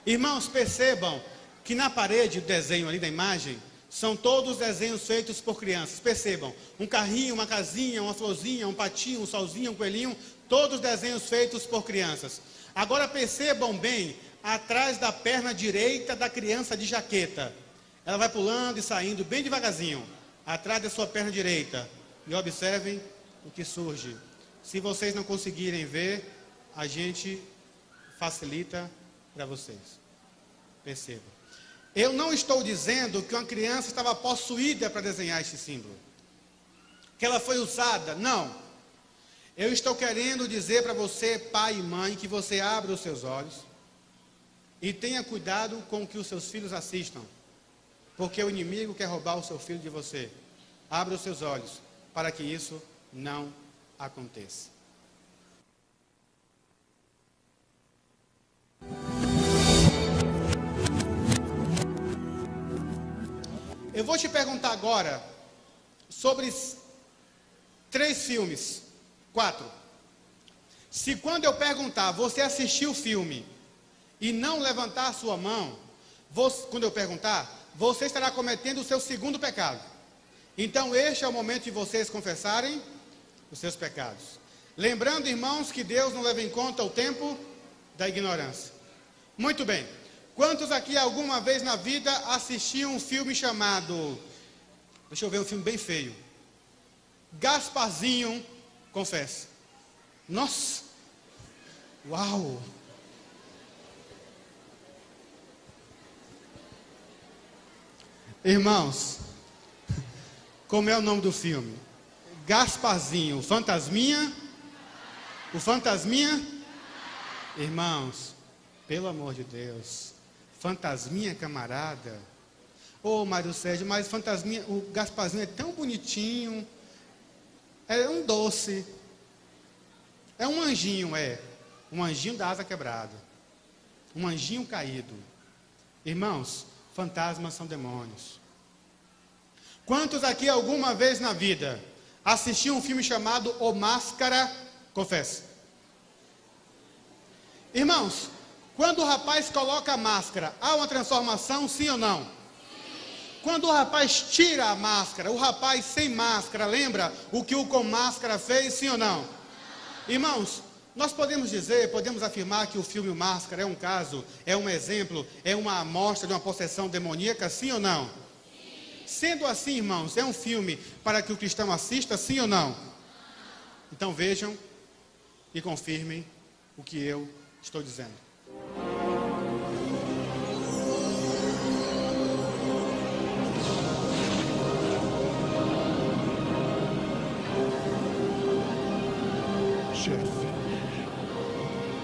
Irmãos, percebam que na parede, o desenho ali da imagem, são todos desenhos feitos por crianças. Percebam, um carrinho, uma casinha, uma florzinha, um patinho, um solzinho, um coelhinho, todos desenhos feitos por crianças. Agora percebam bem, atrás da perna direita da criança de jaqueta. Ela vai pulando e saindo bem devagarzinho, atrás da sua perna direita. E observem o que surge. Se vocês não conseguirem ver, a gente facilita para vocês. Percebam. Eu não estou dizendo que uma criança estava possuída para desenhar este símbolo, que ela foi usada, não. Eu estou querendo dizer para você, pai e mãe, que você abra os seus olhos e tenha cuidado com o que os seus filhos assistam, porque o inimigo quer roubar o seu filho de você. Abra os seus olhos para que isso não aconteça. Eu vou te perguntar agora sobre 3 filmes, 4. Se quando eu perguntar, você assistiu o filme e não levantar a sua mão, quando eu perguntar, você estará cometendo o seu segundo pecado. Então este é o momento de vocês confessarem os seus pecados. Lembrando, irmãos, que Deus não leva em conta o tempo da ignorância. Muito bem. Quantos aqui alguma vez na vida assistiam um filme chamado... Deixa eu ver um filme bem feio. Gasparzinho, confessa. Nossa! Uau! Irmãos, como é o nome do filme? Gasparzinho, Fantasminha? O Fantasminha? Irmãos, pelo amor de Deus... Fantasminha, camarada. Ô, Mário Sérgio, mas Fantasminha, o Gasparzinho é tão bonitinho. É um doce. É um anjinho, um anjinho da asa quebrada. Um anjinho caído. Irmãos, fantasmas são demônios. Quantos aqui alguma vez na vida assistiam um filme chamado O Máscara? Confessa. Irmãos, quando o rapaz coloca a máscara, há uma transformação, sim ou não? Sim. Quando o rapaz tira a máscara, o rapaz sem máscara, lembra o que o com máscara fez, sim ou não? Não. Irmãos, nós podemos dizer, podemos afirmar que o filme Máscara é um caso, é um exemplo, é uma amostra de uma possessão demoníaca, sim ou não? Sim. Sendo assim, irmãos, é um filme para que o cristão assista, sim ou não? Não. Então vejam e confirmem o que eu estou dizendo. Chefe,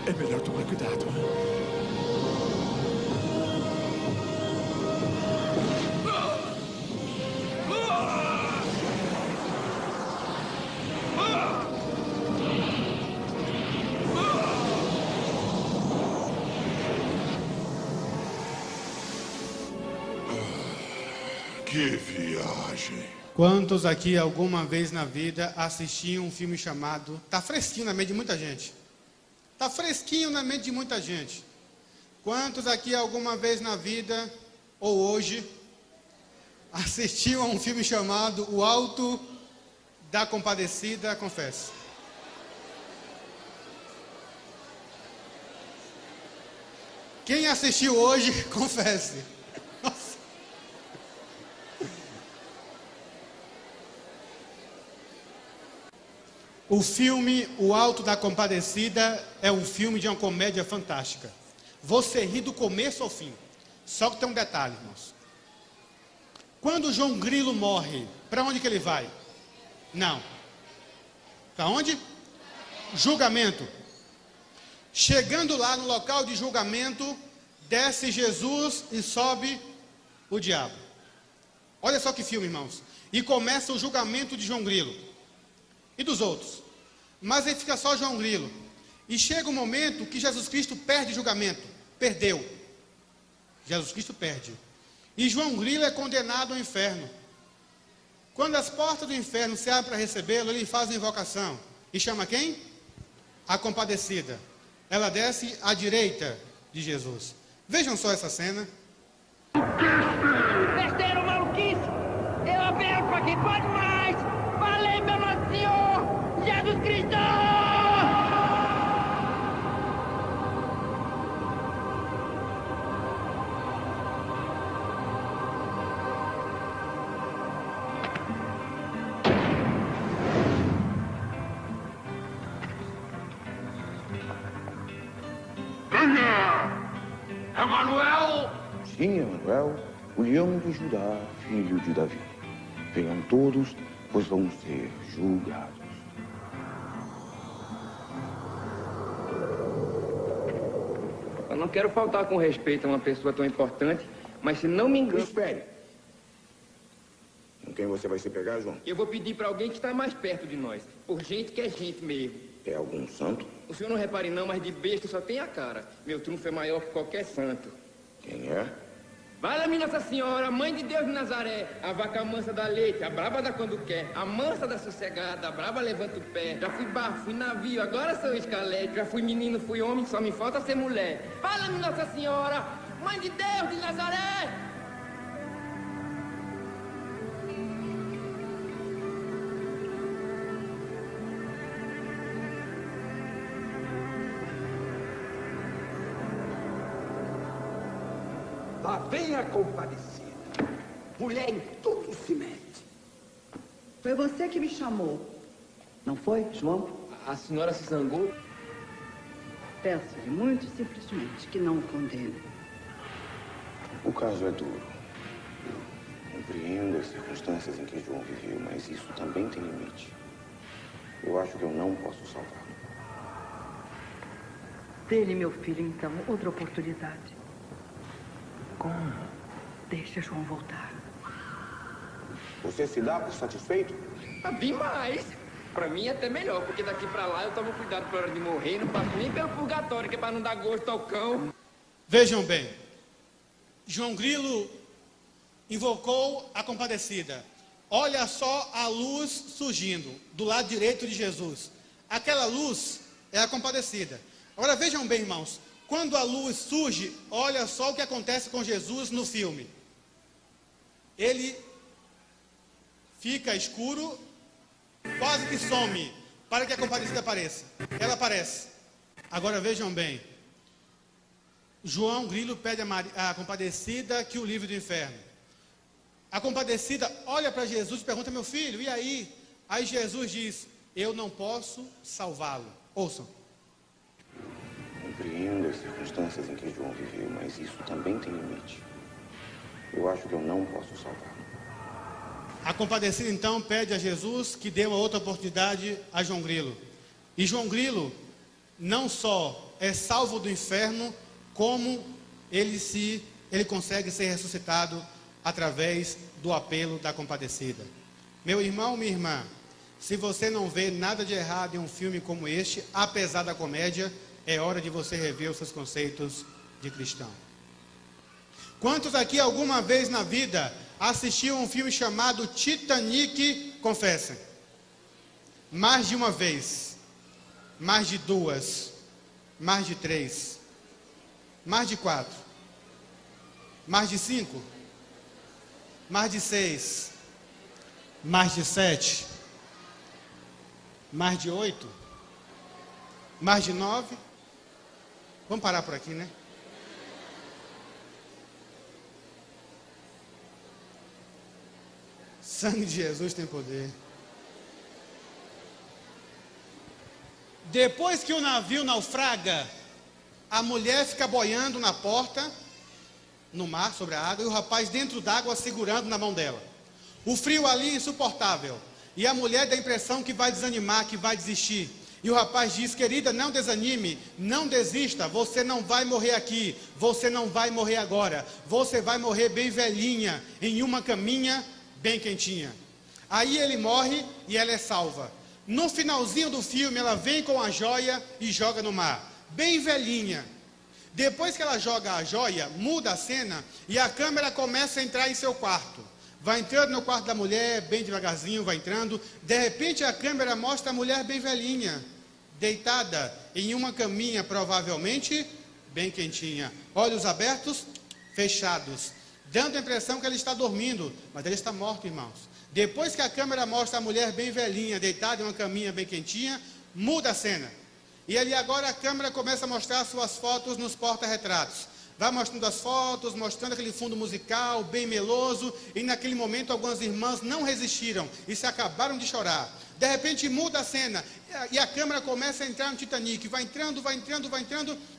é melhor tomar cuidado. Que viagem. Quantos aqui alguma vez na vida assistiam um filme chamado... Está fresquinho na mente de muita gente. Está fresquinho na mente de muita gente. Quantos aqui alguma vez na vida, ou hoje, assistiam a um filme chamado O Alto da Compadecida? Confesse. Quem assistiu hoje, confesse. Nossa. O filme O Alto da Compadecida é um filme de uma comédia fantástica. Você ri do começo ao fim. Só que tem um detalhe, irmãos. Quando João Grilo morre, para onde que ele vai? Não. Para onde? Julgamento. Chegando lá no local de julgamento, desce Jesus e sobe o diabo. Olha só que filme, irmãos. E começa o julgamento de João Grilo e dos outros. Mas aí fica só João Grilo. E chega um momento que Jesus Cristo perde o julgamento. Perdeu. Jesus Cristo perde. E João Grilo é condenado ao inferno. Quando as portas do inferno se abrem para recebê-lo, ele faz uma invocação. E chama quem? A compadecida. Ela desce à direita de Jesus. Vejam só essa cena. Besteiro, maluquice! Eu apelo pra quem pode mais! Falei, meu nosso Senhor! Jesus Cristo! Emanuel! Sim, Emanuel, o leão de Judá, filho de Davi. Venham todos, pois vão ser julgados. Eu não quero faltar com respeito a uma pessoa tão importante, mas se não me engano... Espere. Com quem você vai se pegar, João? Eu vou pedir para alguém que está mais perto de nós. Por gente que é gente mesmo. É algum santo? O senhor não repare não, mas de besta só tem a cara. Meu trunfo é maior que qualquer santo. Quem é? Fala-me Nossa Senhora, Mãe de Deus de Nazaré, a vaca mansa dá leite, a braba dá quando quer, a mansa dá sossegada, a braba levanta o pé. Já fui barco, fui navio, agora sou escalete, já fui menino, fui homem, só me falta ser mulher. Fala-me Nossa Senhora, Mãe de Deus de Nazaré. Lá vem a compadecida. Mulher em tudo se mete. Foi você que me chamou. Não foi, João? A senhora se zangou? Peço-lhe muito simplesmente que não o condene. O caso é duro. Eu compreendo as circunstâncias em que João viveu, mas isso também tem limite. Eu acho que eu não posso salvá-lo. Dê-lhe, meu filho, então, outra oportunidade. Como? Deixa João voltar. Você se dá por satisfeito? Demais! Pra mim é até melhor, porque daqui pra lá eu tomo cuidado pra hora de morrer, não passo nem pelo purgatório, que é pra não dar gosto ao cão. Vejam bem. João Grilo invocou a compadecida. Olha só a luz surgindo do lado direito de Jesus. Aquela luz é a compadecida. Agora vejam bem, irmãos. Quando a luz surge, olha só o que acontece com Jesus no filme. Ele fica escuro, quase que some, para que a compadecida apareça. Ela aparece. Agora vejam bem. João Grilo pede a compadecida que o livre do inferno. A compadecida olha para Jesus e pergunta: meu filho, e aí? Aí Jesus diz: eu não posso salvá-lo. Ouçam. Compreendo as circunstâncias em que João viveu, mas isso também tem limite. Eu acho que eu não posso salvá-lo. A compadecida então pede a Jesus que dê uma outra oportunidade a João Grilo. E João Grilo não só é salvo do inferno, como ele consegue ser ressuscitado através do apelo da compadecida. Meu irmão, minha irmã, se você não vê nada de errado em um filme como este, apesar da comédia, é hora de você rever os seus conceitos de cristão. Quantos aqui alguma vez na vida assistiram um filme chamado Titanic? Confessem. Mais de uma vez, mais de duas, mais de três, mais de 4, mais de 5, mais de 6, mais de 7, mais de 8, mais de 9. Vamos parar por aqui, né? Sangue de Jesus tem poder. Depois que o navio naufraga, a mulher fica boiando na porta no mar, sobre a água, e o rapaz dentro d'água segurando na mão dela. O frio ali é insuportável. E a mulher dá a impressão que vai desanimar, que vai desistir. E o rapaz diz: querida, não desanime, não desista, você não vai morrer aqui, você não vai morrer agora, você vai morrer bem velhinha, em uma caminha bem quentinha. Aí ele morre e ela é salva. No finalzinho do filme, ela vem com a joia e joga no mar, bem velhinha. Depois que ela joga a joia, muda a cena e a câmera começa a entrar em seu quarto. Vai entrando no quarto da mulher, bem devagarzinho, vai entrando. De repente a câmera mostra a mulher bem velhinha, deitada em uma caminha, provavelmente bem quentinha. Olhos abertos, fechados, dando a impressão que ela está dormindo, mas ela está morta, irmãos. Depois que a câmera mostra a mulher bem velhinha, deitada em uma caminha bem quentinha, muda a cena. E ali agora a câmera começa a mostrar suas fotos nos porta-retratos. Vai mostrando as fotos, mostrando aquele fundo musical bem meloso, e naquele momento algumas irmãs não resistiram e se acabaram de chorar. De repente muda a cena e a câmera começa a entrar no Titanic, vai entrando,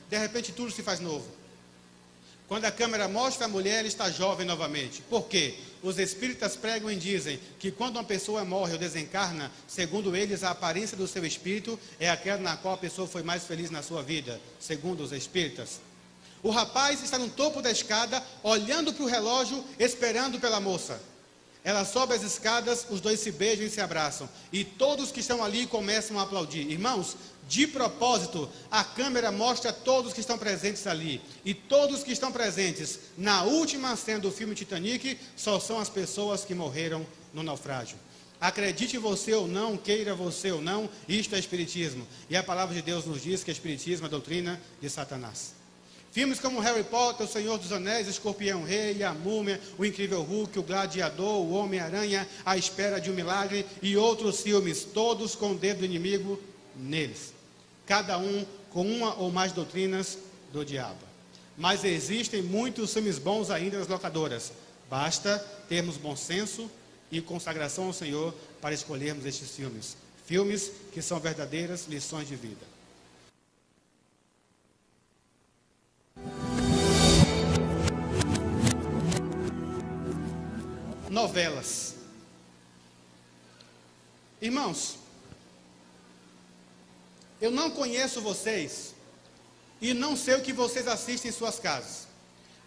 de repente tudo se faz novo. Quando a câmera mostra a mulher, ela está jovem novamente. Por quê? Os espíritas pregam e dizem que quando uma pessoa morre ou desencarna, segundo eles, a aparência do seu espírito é aquela na qual a pessoa foi mais feliz na sua vida, segundo os espíritas. O rapaz está no topo da escada, olhando para o relógio, esperando pela moça. Ela sobe as escadas, os dois se beijam e se abraçam. E todos que estão ali começam a aplaudir. Irmãos, de propósito, a câmera mostra todos que estão presentes ali. E todos que estão presentes na última cena do filme Titanic só são as pessoas que morreram no naufrágio. Acredite você ou não, queira você ou não, isto é Espiritismo. E a palavra de Deus nos diz que Espiritismo é a doutrina de Satanás. Filmes como Harry Potter, O Senhor dos Anéis, Escorpião Rei, A Múmia, O Incrível Hulk, O Gladiador, O Homem-Aranha, A Espera de um Milagre e outros filmes, todos com o dedo do inimigo neles. Cada um com uma ou mais doutrinas do diabo. Mas existem muitos filmes bons ainda nas locadoras. Basta termos bom senso e consagração ao Senhor para escolhermos estes filmes. Filmes que são verdadeiras lições de vida. Novelas. Irmãos, eu não conheço vocês e não sei o que vocês assistem em suas casas.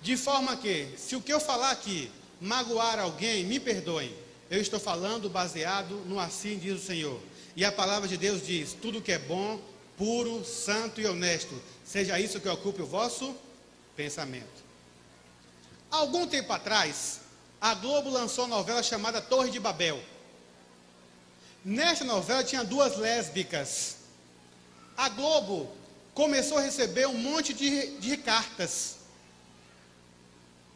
De forma que, se o que eu falar aqui magoar alguém, me perdoem. Eu estou falando baseado no assim diz o Senhor. E a palavra de Deus diz: tudo que é bom, puro, santo e honesto, seja isso que ocupe o vosso pensamento. Algum tempo atrás, a Globo lançou uma novela chamada Torre de Babel. Nesta novela tinha duas lésbicas. A Globo começou a receber um monte de cartas.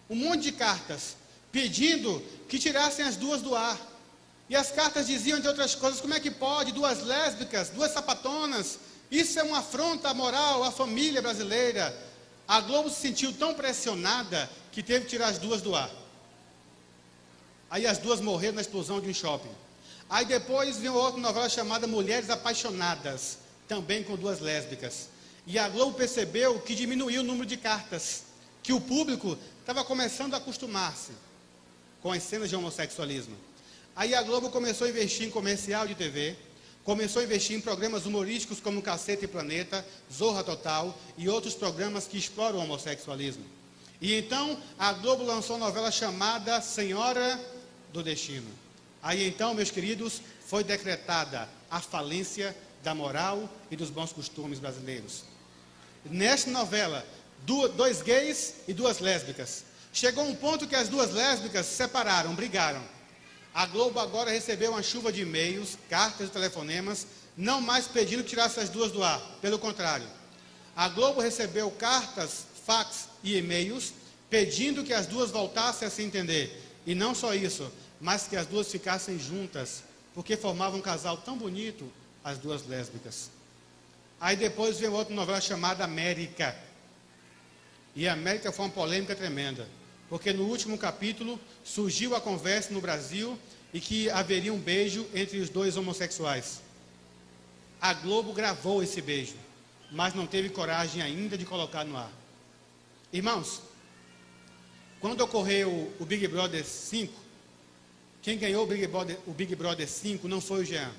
Um monte de cartas, pedindo que tirassem as duas do ar. E as cartas diziam, entre outras coisas, como é que pode duas lésbicas, duas sapatonas? Isso é uma afronta à moral, à família brasileira. A Globo se sentiu tão pressionada que teve que tirar as duas do ar. Aí as duas morreram na explosão de um shopping. Aí depois veio outra novela chamada Mulheres Apaixonadas, também com duas lésbicas. E a Globo percebeu que diminuiu o número de cartas, que o público estava começando a acostumar-se com as cenas de homossexualismo. Aí a Globo começou a investir em comercial de TV, começou a investir em programas humorísticos como Cacete e Planeta, Zorra Total e outros programas que exploram o homossexualismo. E então a Globo lançou uma novela chamada Senhora do Destino. Aí então, meus queridos, foi decretada a falência da moral e dos bons costumes brasileiros. Nesta novela, dois gays e duas lésbicas. Chegou um ponto que as duas lésbicas se separaram, brigaram. A Globo agora recebeu uma chuva de e-mails, cartas e telefonemas, não mais pedindo que tirasse as duas do ar. Pelo contrário, a Globo recebeu cartas, fax e e-mails pedindo que as duas voltassem a se entender. E não só isso, mas que as duas ficassem juntas, porque formavam um casal tão bonito, as duas lésbicas. Aí depois veio outra novela chamada América. E a América foi uma polêmica tremenda, porque no último capítulo surgiu a conversa no Brasil e que haveria um beijo entre os dois homossexuais. A Globo gravou esse beijo, mas não teve coragem ainda de colocar no ar. Irmãos, Quando ocorreu o Big Brother 5, quem ganhou o Big Brother 5 não foi o Jean.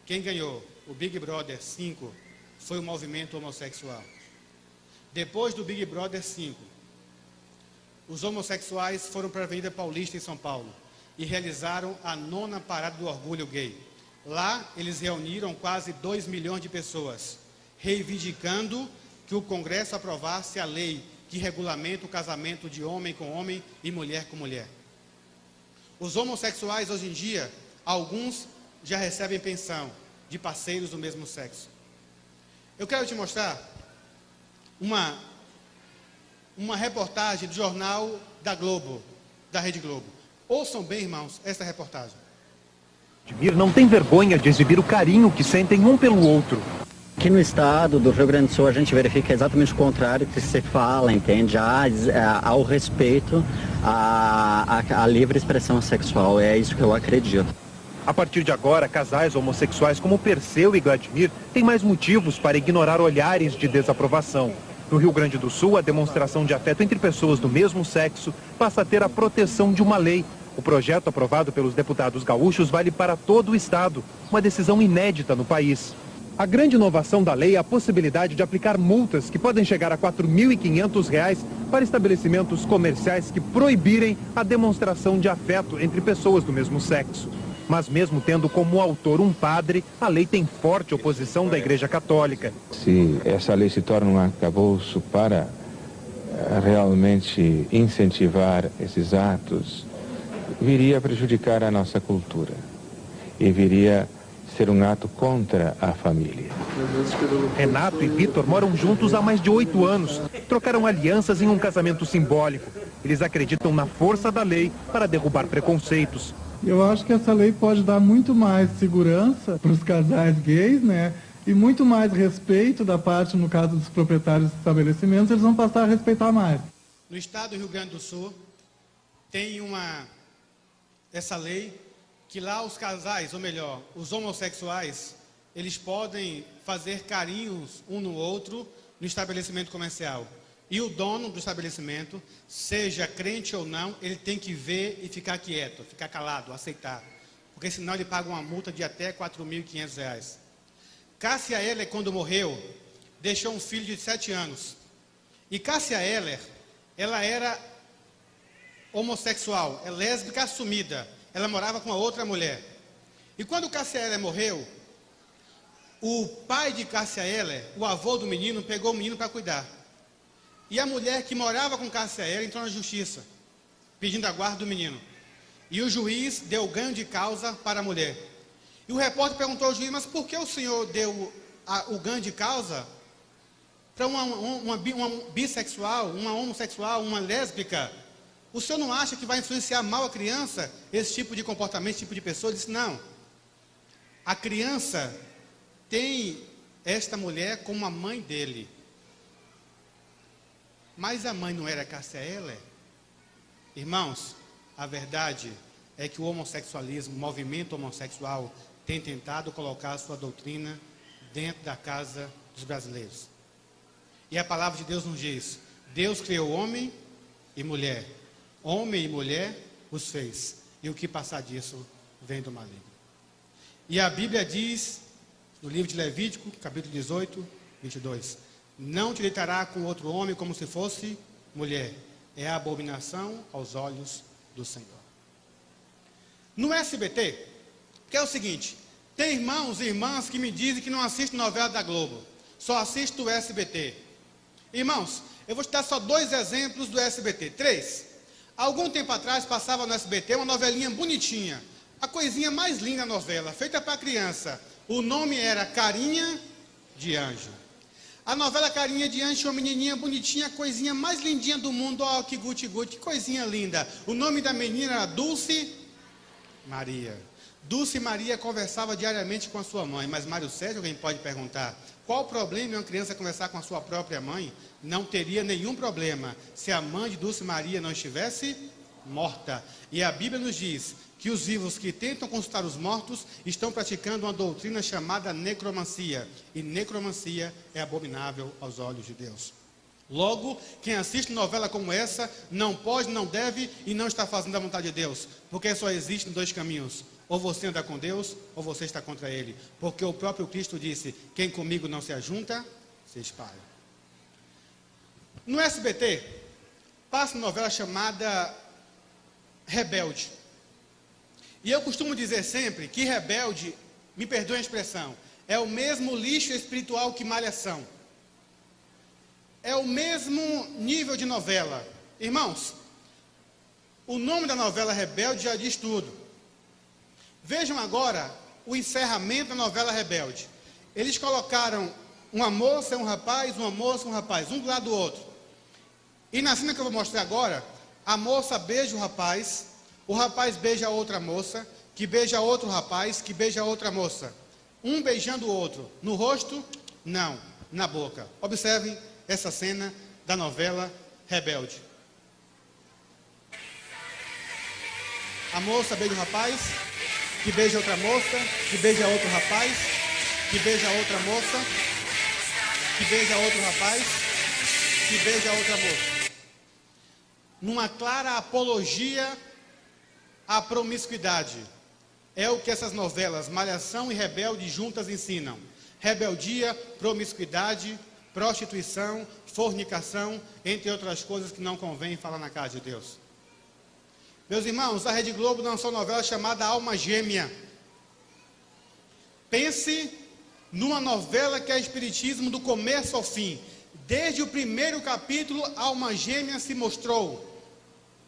Quem ganhou o Big Brother 5 foi o movimento homossexual. Depois do Big Brother 5, os homossexuais foram para a Avenida Paulista, em São Paulo, e realizaram a 9ª Parada do Orgulho Gay. Lá, eles reuniram quase 2 milhões de pessoas, reivindicando que o Congresso aprovasse a lei que regulamenta o casamento de homem com homem e mulher com mulher. Os homossexuais, hoje em dia, alguns já recebem pensão de parceiros do mesmo sexo. Eu quero te mostrar uma reportagem do jornal da Globo, da Rede Globo. Ouçam bem, irmãos, esta reportagem. Vladimir não tem vergonha de exibir o carinho que sentem um pelo outro. Aqui no estado do Rio Grande do Sul a gente verifica exatamente o contrário que se fala, entende? Ao respeito à livre expressão sexual, é isso que eu acredito. A partir de agora, casais homossexuais como Perseu e Vladimir têm mais motivos para ignorar olhares de desaprovação. No Rio Grande do Sul, a demonstração de afeto entre pessoas do mesmo sexo passa a ter a proteção de uma lei. O projeto aprovado pelos deputados gaúchos vale para todo o estado, uma decisão inédita no país. A grande inovação da lei é a possibilidade de aplicar multas que podem chegar a R$ 4.500 para estabelecimentos comerciais que proibirem a demonstração de afeto entre pessoas do mesmo sexo. Mas mesmo tendo como autor um padre, a lei tem forte oposição da Igreja Católica. Se essa lei se torna um arcabouço para realmente incentivar esses atos, viria a prejudicar a nossa cultura e viria ser um ato contra a família. Renato e Vitor moram juntos há mais de 8 anos. Trocaram alianças em um casamento simbólico. Eles acreditam na força da lei para derrubar preconceitos. Eu acho que essa lei pode dar muito mais segurança para os casais gays, né? E muito mais respeito da parte, no caso dos proprietários dos estabelecimentos, eles vão passar a respeitar mais. No estado do Rio Grande do Sul, tem essa lei que lá os casais, ou melhor, os homossexuais, eles podem fazer carinhos um no outro no estabelecimento comercial. E o dono do estabelecimento, seja crente ou não, ele tem que ver e ficar quieto, ficar calado, aceitar. Porque senão ele paga uma multa de até R$ 4.500. Cássia Eller, quando morreu, deixou um filho de 7 anos. E Cássia Eller, ela era homossexual, é lésbica assumida. Ela morava com a outra mulher. E quando Cássia Eller morreu, o pai de Cássia Eller, o avô do menino, pegou o menino para cuidar. E a mulher que morava com Cássia Eller entrou na justiça, pedindo a guarda do menino. E o juiz deu ganho de causa para a mulher. E o repórter perguntou ao juiz, mas por que o senhor deu o ganho de causa para uma bissexual, uma homossexual, uma lésbica? O senhor não acha que vai influenciar mal a criança, esse tipo de comportamento, esse tipo de pessoa? Ele disse, não. A criança tem esta mulher como a mãe dele. Mas a mãe não era Cássia Eller? Irmãos, a verdade é que o homossexualismo, o movimento homossexual, tem tentado colocar a sua doutrina dentro da casa dos brasileiros. E a palavra de Deus nos diz, Deus criou homem e mulher. Homem e mulher os fez. E o que passar disso vem do maligno. E a Bíblia diz, no livro de Levítico, capítulo 18, 22, não te deitará com outro homem como se fosse mulher. É a abominação aos olhos do Senhor. No SBT, que é o seguinte, tem irmãos e irmãs que me dizem que não assistem novela da Globo, só assistem o SBT. Irmãos, eu vou te dar só 2 exemplos do SBT, 3. Algum tempo atrás passava no SBT uma novelinha bonitinha, a coisinha mais linda da novela, feita para criança. O nome era Carinha de Anjo. A novela Carinha de Anjo tinha uma menininha bonitinha, a coisinha mais lindinha do mundo, ó, que guti-guti, que coisinha linda. O nome da menina era Dulce Maria. Dulce Maria conversava diariamente com a sua mãe, mas Mário Sérgio, alguém pode perguntar, qual o problema em uma criança conversar com a sua própria mãe? Não teria nenhum problema se a mãe de Dulce Maria não estivesse morta. E a Bíblia nos diz que os vivos que tentam consultar os mortos estão praticando uma doutrina chamada necromancia. E necromancia é abominável aos olhos de Deus. Logo, quem assiste novela como essa não pode, não deve e não está fazendo a vontade de Deus, porque só existem dois caminhos: ou você anda com Deus, ou você está contra Ele, porque o próprio Cristo disse: quem comigo não se ajunta, se espalha. No SBT, passa uma novela chamada Rebelde, e eu costumo dizer sempre que Rebelde, me perdoem a expressão, é o mesmo lixo espiritual que Malhação. É o mesmo nível de novela. Irmãos, o nome da novela Rebelde já diz tudo. Vejam agora o encerramento da novela Rebelde. Eles colocaram uma moça e um rapaz, uma moça e um rapaz, um do lado do outro. E na cena que eu vou mostrar agora, a moça beija o rapaz beija a outra moça, que beija outro rapaz, que beija outra moça. Um beijando o outro. No rosto? Não, na boca. Observem essa cena da novela Rebelde. A moça beija o rapaz, que beija outra moça, que beija outro rapaz, que beija outra moça, que beija outro rapaz, que beija outra moça. Numa clara apologia à promiscuidade. É o que essas novelas, Malhação e Rebelde, juntas ensinam. Rebeldia, promiscuidade, prostituição, fornicação, entre outras coisas que não convém falar na casa de Deus. Meus irmãos, a Rede Globo lançou uma novela chamada Alma Gêmea. Pense numa novela que é espiritismo do começo ao fim. Desde o primeiro capítulo, Alma Gêmea se mostrou.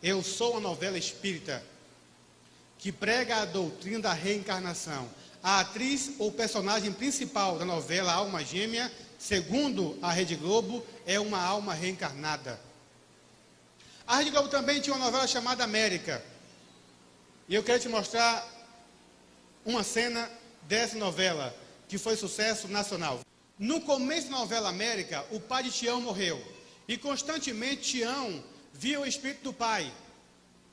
Eu sou uma novela espírita que prega a doutrina da reencarnação. A atriz ou personagem principal da novela Alma Gêmea, segundo a Rede Globo, é uma alma reencarnada. A Rede Globo também tinha uma novela chamada América. E eu quero te mostrar uma cena dessa novela, que foi sucesso nacional. No começo da novela América, o pai de Tião morreu. E constantemente Tião via o espírito do pai,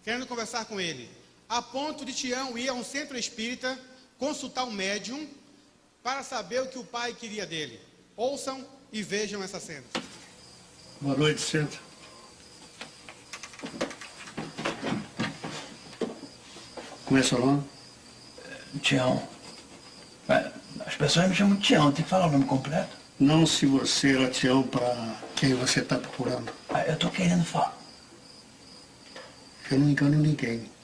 querendo conversar com ele. A ponto de Tião ir a um centro espírita, consultar um médium, para saber o que o pai queria dele. Ouçam e vejam essa cena. Boa noite, senta. Como é seu nome? Tião. As pessoas me chamam de Tião, tem que falar o nome completo? Não se você era Tião para quem você está procurando. Eu estou querendo falar. Eu não engano ninguém.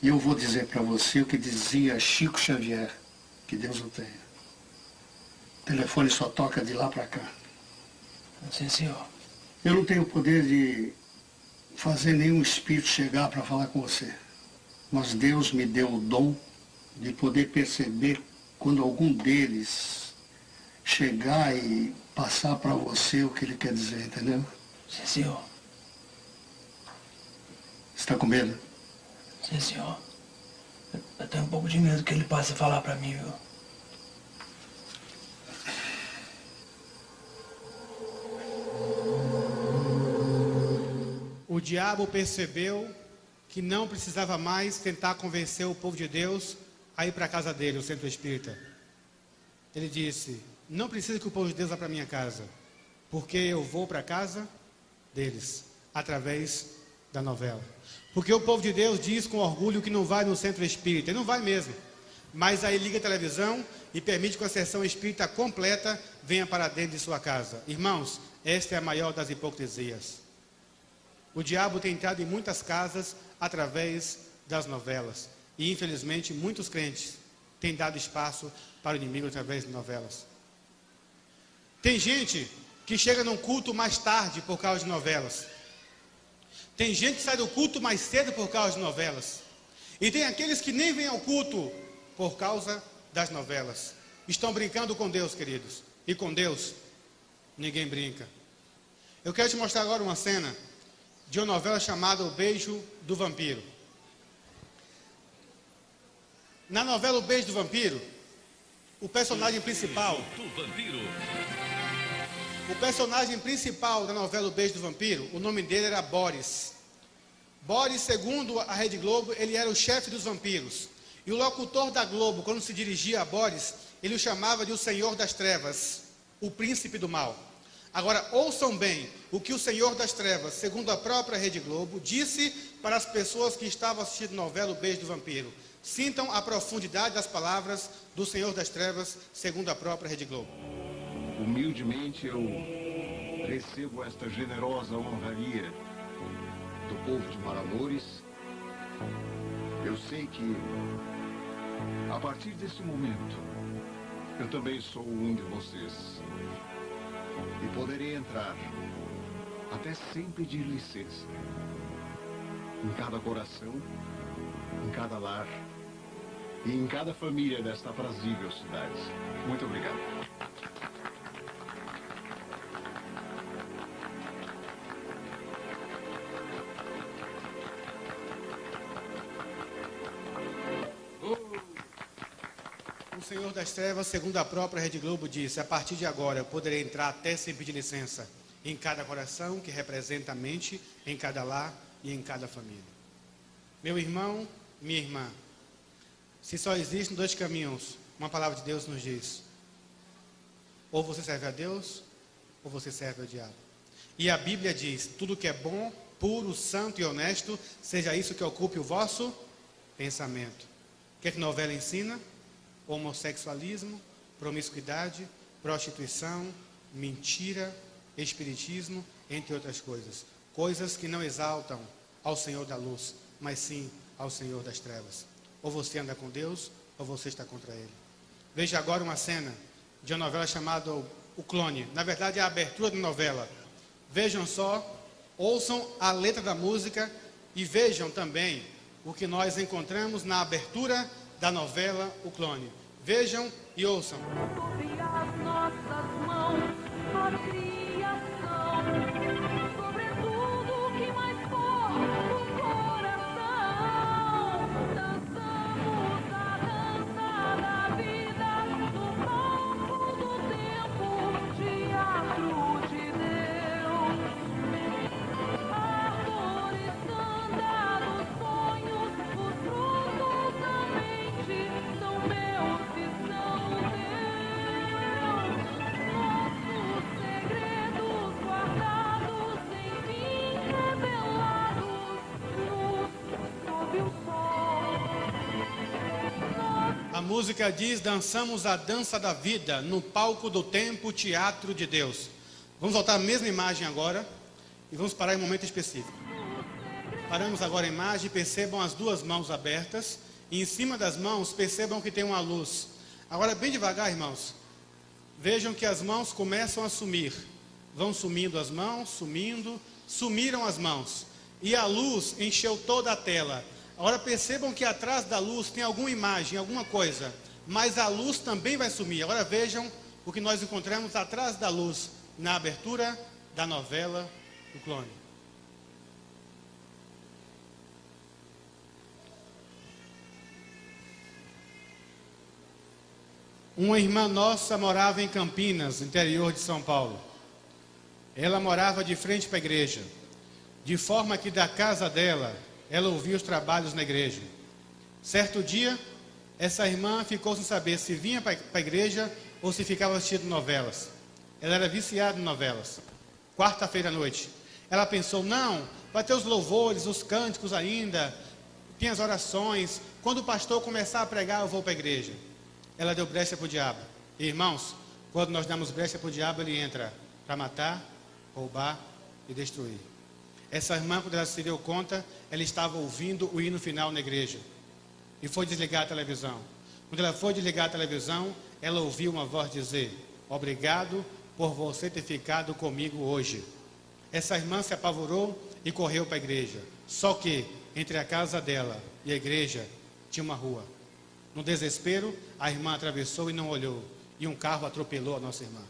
E eu vou dizer para você o que dizia Chico Xavier, que Deus o tenha. O telefone só toca de lá para cá. Sim, senhor. Eu não tenho o poder de fazer nenhum espírito chegar para falar com você. Mas Deus me deu o dom de poder perceber quando algum deles chegar e passar para você o que ele quer dizer, entendeu? Sim, senhor. Você está com medo? Sim, senhor. Eu tenho um pouco de medo que ele passe a falar para mim, viu? O diabo percebeu que não precisava mais tentar convencer o povo de Deus a ir para a casa dele, o centro espírita. Ele disse: não precisa que o povo de Deus vá para a minha casa, porque eu vou para a casa deles, através da novela. Porque o povo de Deus diz com orgulho que não vai no centro espírita, e não vai mesmo. Mas aí liga a televisão e permite que a sessão espírita completa venha para dentro de sua casa. Irmãos, esta é a maior das hipocrisias. O diabo tem entrado em muitas casas através das novelas. E infelizmente muitos crentes têm dado espaço para o inimigo através de novelas. Tem gente que chega num culto mais tarde por causa de novelas. Tem gente que sai do culto mais cedo por causa de novelas. E tem aqueles que nem vêm ao culto por causa das novelas. Estão brincando com Deus, queridos. E com Deus, ninguém brinca. Eu quero te mostrar agora uma cena de uma novela chamada O Beijo do Vampiro. Na novela O Beijo do Vampiro, o personagem principal da novela O Beijo do Vampiro, o nome dele era Boris. Boris, segundo a Rede Globo, ele era o chefe dos vampiros. E o locutor da Globo, quando se dirigia a Boris, ele o chamava de o Senhor das Trevas, o Príncipe do Mal. Agora, ouçam bem o que o Senhor das Trevas, segundo a própria Rede Globo, disse para as pessoas que estavam assistindo a novela O Beijo do Vampiro. Sintam a profundidade das palavras do Senhor das Trevas, segundo a própria Rede Globo. Humildemente eu recebo esta generosa honraria do povo de Maramoures. Eu sei que, a partir desse momento, eu também sou um de vocês. E poderei entrar, até sem pedir licença, em cada coração, em cada lar e em cada família desta aprazível cidade. Muito obrigado. O Senhor das Trevas, segundo a própria Rede Globo, disse: a partir de agora eu poderei entrar até sem pedir licença em cada coração, que representa a mente, em cada lar e em cada família. Meu irmão, minha irmã, se só existem dois caminhos, uma palavra de Deus nos diz: ou você serve a Deus, ou você serve ao diabo. E a Bíblia diz: tudo que é bom, puro, santo e honesto, seja isso que ocupe o vosso pensamento. O que é que novela ensina? Homossexualismo, promiscuidade, prostituição, mentira, espiritismo, entre outras coisas. Coisas que não exaltam ao Senhor da luz, mas sim ao Senhor das trevas. Ou você anda com Deus, ou você está contra Ele. Veja agora uma cena de uma novela chamada O Clone. Na verdade é a abertura da novela. Vejam só, ouçam a letra da música e vejam também o que nós encontramos na abertura da novela O Clone. Vejam e ouçam. Sobre as nossas mãos, a criação, sobre tudo que mais for o coração. Dançamos a dança da vida, no palco do tempo, teatro de Deus. Árvores anda dos sonhos, os frutos da mente são meus. A música diz: dançamos a dança da vida no palco do tempo, teatro de Deus. Vamos voltar à mesma imagem agora e vamos parar em um momento específico. Paramos agora a imagem e percebam as duas mãos abertas e em cima das mãos percebam que tem uma luz. Agora bem devagar, irmãos, vejam que as mãos começam a sumir. Vão sumindo as mãos, sumiram as mãos e a luz encheu toda a tela. Agora percebam que atrás da luz tem alguma imagem, alguma coisa, mas a luz também vai sumir. Agora vejam o que nós encontramos atrás da luz na abertura da novela O Clone. Uma irmã nossa morava em Campinas, interior de São Paulo. Ela morava de frente para a igreja, de forma que da casa dela ela ouvia os trabalhos na igreja. Certo dia, essa irmã ficou sem saber se vinha para a igreja ou se ficava assistindo novelas. Ela era viciada em novelas. Quarta-feira à noite, ela pensou: não, vai ter os louvores, os cânticos ainda, tem as orações. Quando o pastor começar a pregar, eu vou para a igreja. Ela deu brecha para o diabo. E, irmãos, quando nós damos brecha para o diabo, ele entra para matar, roubar e destruir. Essa irmã, quando ela se deu conta, ela estava ouvindo o hino final na igreja e foi desligar a televisão. Quando ela foi desligar a televisão, ela ouviu uma voz dizer: obrigado por você ter ficado comigo hoje. Essa irmã se apavorou e correu para a igreja. Só que entre a casa dela e a igreja tinha uma rua. No desespero, a irmã atravessou e não olhou, e um carro atropelou a nossa irmã.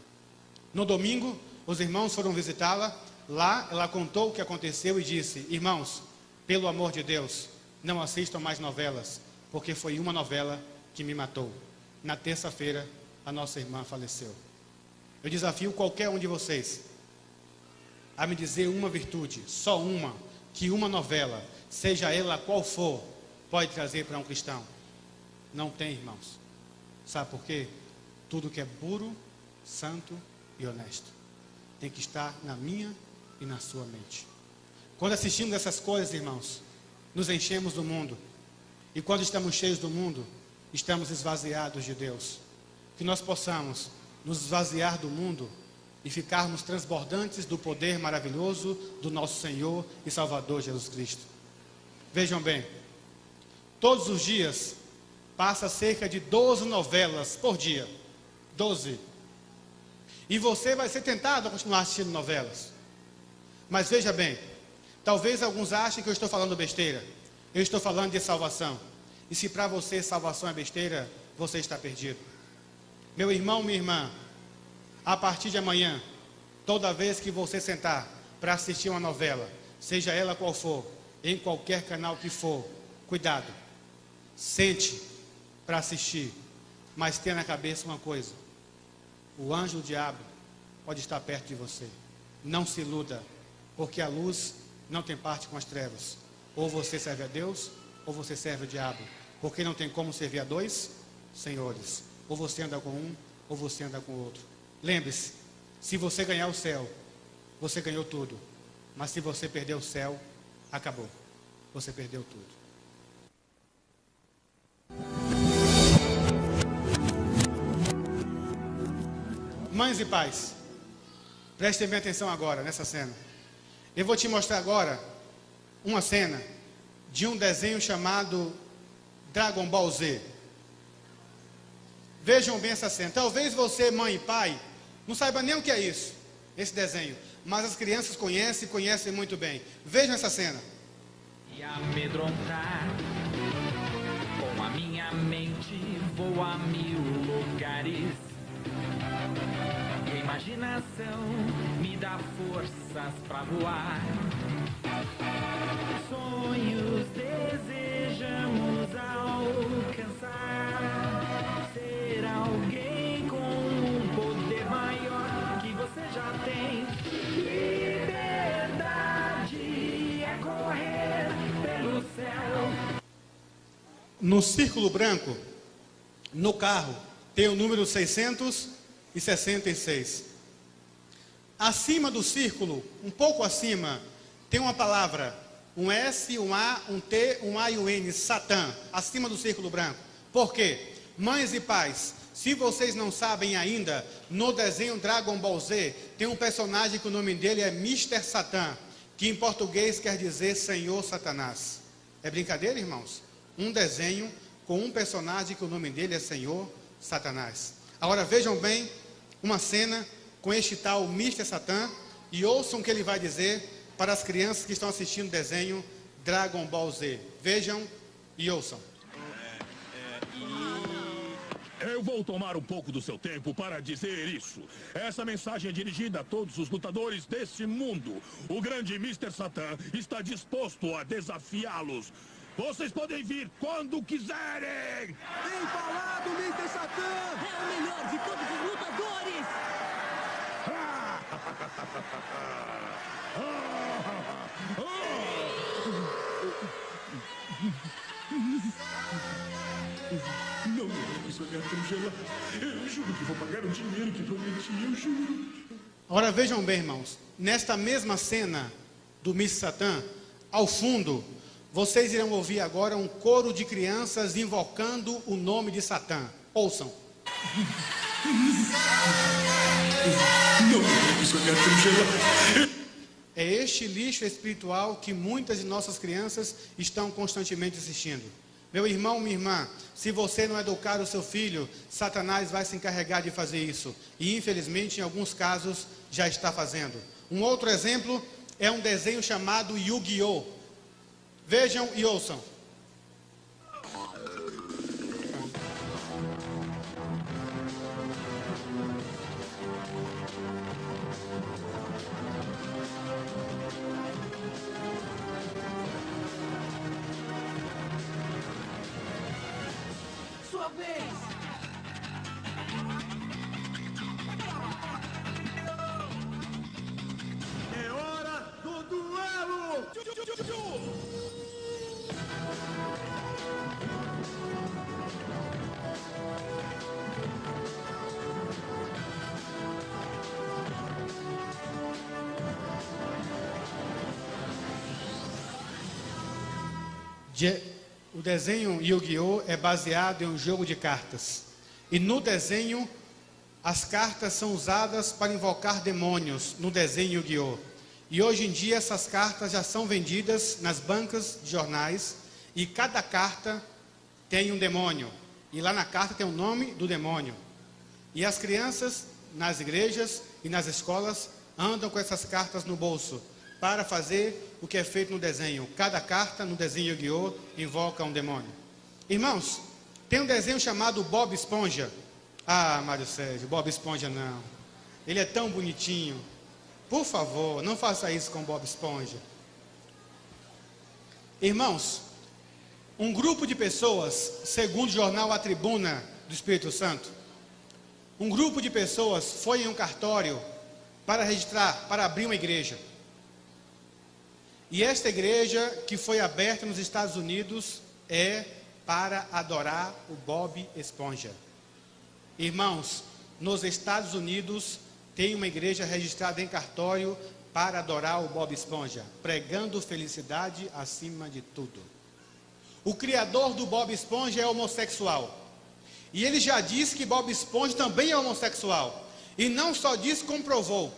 No domingo, os irmãos foram visitá-la. Lá, ela contou o que aconteceu e disse: irmãos, pelo amor de Deus, não assistam mais novelas, porque foi uma novela que me matou. Na terça-feira, a nossa irmã faleceu. Eu desafio qualquer um de vocês a me dizer uma virtude, só uma, que uma novela, seja ela qual for, pode trazer para um cristão. Não tem, irmãos. Sabe por quê? Tudo que é puro, santo e honesto. tem que estar na minha e na sua mente. Quando assistimos essas coisas, irmãos, nos enchemos do mundo. E quando estamos cheios do mundo, estamos esvaziados de Deus. Que nós possamos nos esvaziar do mundo e ficarmos transbordantes do poder maravilhoso do nosso Senhor e Salvador Jesus Cristo. Vejam bem, todos os dias passa cerca de 12 novelas por dia. 12. E você vai ser tentado a continuar assistindo novelas. Mas veja bem, talvez alguns achem que eu estou falando besteira. Eu estou falando de salvação. E se para você salvação é besteira, você está perdido. Meu irmão, minha irmã, a partir de amanhã, toda vez que você sentar para assistir uma novela, seja ela qual for, em qualquer canal que for, cuidado, sente para assistir, mas tenha na cabeça uma coisa: o anjo do diabo pode estar perto de você. Não se iluda, porque a luz não tem parte com as trevas. Ou você serve a Deus, ou você serve o diabo, porque não tem como servir a dois senhores. Ou você anda com um, ou você anda com o outro. Lembre-se, se você ganhar o céu, você ganhou tudo. Mas se você perder o céu, acabou. Você perdeu tudo. Mães e pais, prestem bem atenção agora nessa cena. Eu vou te mostrar agora uma cena de um desenho chamado Dragon Ball Z. Vejam bem essa cena. Talvez você, mãe e pai, não saiba nem o que é isso, esse desenho. Mas as crianças conhecem muito bem. Vejam essa cena. E amedrontar, com a minha mente vou a 1000 lugares. E a imaginação me dá forças pra voar. Sonhos desejamos alcançar. Ser alguém com um poder maior que você já tem. Liberdade é correr pelo céu. No círculo branco, no carro, tem o número 666. Acima do círculo, um pouco acima, tem uma palavra, um S, um A, um T, um A e um N, Satã, acima do círculo branco. Por quê? Mães e pais, se vocês não sabem ainda, no desenho Dragon Ball Z, tem um personagem que o nome dele é Mr. Satan, que em português quer dizer Senhor Satanás. É brincadeira, irmãos? Um desenho com um personagem que o nome dele é Senhor Satanás. Agora vejam bem uma cena com este tal Mr. Satan e ouçam o que ele vai dizer para as crianças que estão assistindo o desenho Dragon Ball Z. Vejam e ouçam. Eu vou tomar um pouco do seu tempo para dizer isso. Essa mensagem é dirigida a todos os lutadores desse mundo. O grande Mr. Satan está disposto a desafiá-los. Vocês podem vir quando quiserem! Bem falado, Mr. Satan! É o melhor de todos os lutadores! Não, isso é tão gelado. Eu juro que vou pagar o dinheiro que prometi, eu juro. Agora vejam bem, irmãos. Nesta mesma cena do Mr. Satan, ao fundo, vocês irão ouvir agora um coro de crianças invocando o nome de Satã. Ouçam. Não, isso é tão gelado. É este lixo espiritual que muitas de nossas crianças estão constantemente assistindo. Meu irmão, minha irmã, se você não educar o seu filho, Satanás vai se encarregar de fazer isso. E infelizmente, em alguns casos, já está fazendo. Um outro exemplo é um desenho chamado Yu-Gi-Oh! Vejam e ouçam. Sua vez! É hora do duelo! O desenho Yu-Gi-Oh! É baseado em um jogo de cartas. E no desenho, as cartas são usadas para invocar demônios, no desenho Yu-Gi-Oh! E hoje em dia essas cartas já são vendidas nas bancas de jornais. E cada carta tem um demônio. E lá na carta tem o nome do demônio. E as crianças, nas igrejas e nas escolas, andam com essas cartas no bolso, para fazer o que é feito no desenho. Cada carta no desenho Yu-Gi-Oh! Invoca um demônio. Irmãos, tem um desenho chamado Bob Esponja. Ah, Mário Sérgio, Bob Esponja não. Ele é tão bonitinho. Por favor, não faça isso com Bob Esponja. Irmãos, um grupo de pessoas, segundo o jornal A Tribuna do Espírito Santo, um grupo de pessoas foi em um cartório para registrar, para abrir uma igreja. E esta igreja que foi aberta nos Estados Unidos é para adorar o Bob Esponja. Irmãos, nos Estados Unidos tem uma igreja registrada em cartório para adorar o Bob Esponja, pregando felicidade acima de tudo. O criador do Bob Esponja é homossexual. E ele já disse que Bob Esponja também é homossexual. E não só disse, comprovou.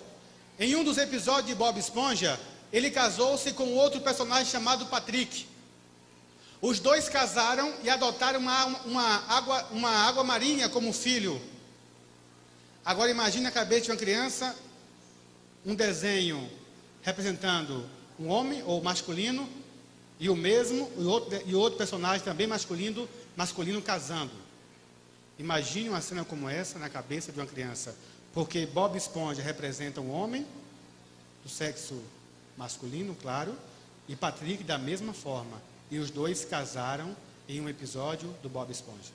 Em um dos episódios de Bob Esponja, ele casou-se com outro personagem chamado Patrick. Os dois casaram e adotaram uma água marinha como filho. Agora imagine a cabeça de uma criança, um desenho representando um homem ou masculino, e o mesmo, e outro personagem também masculino casando. Imagine uma cena como essa na cabeça de uma criança, porque Bob Esponja representa um homem do sexo masculino, claro, e Patrick da mesma forma, e os dois casaram em um episódio do Bob Esponja.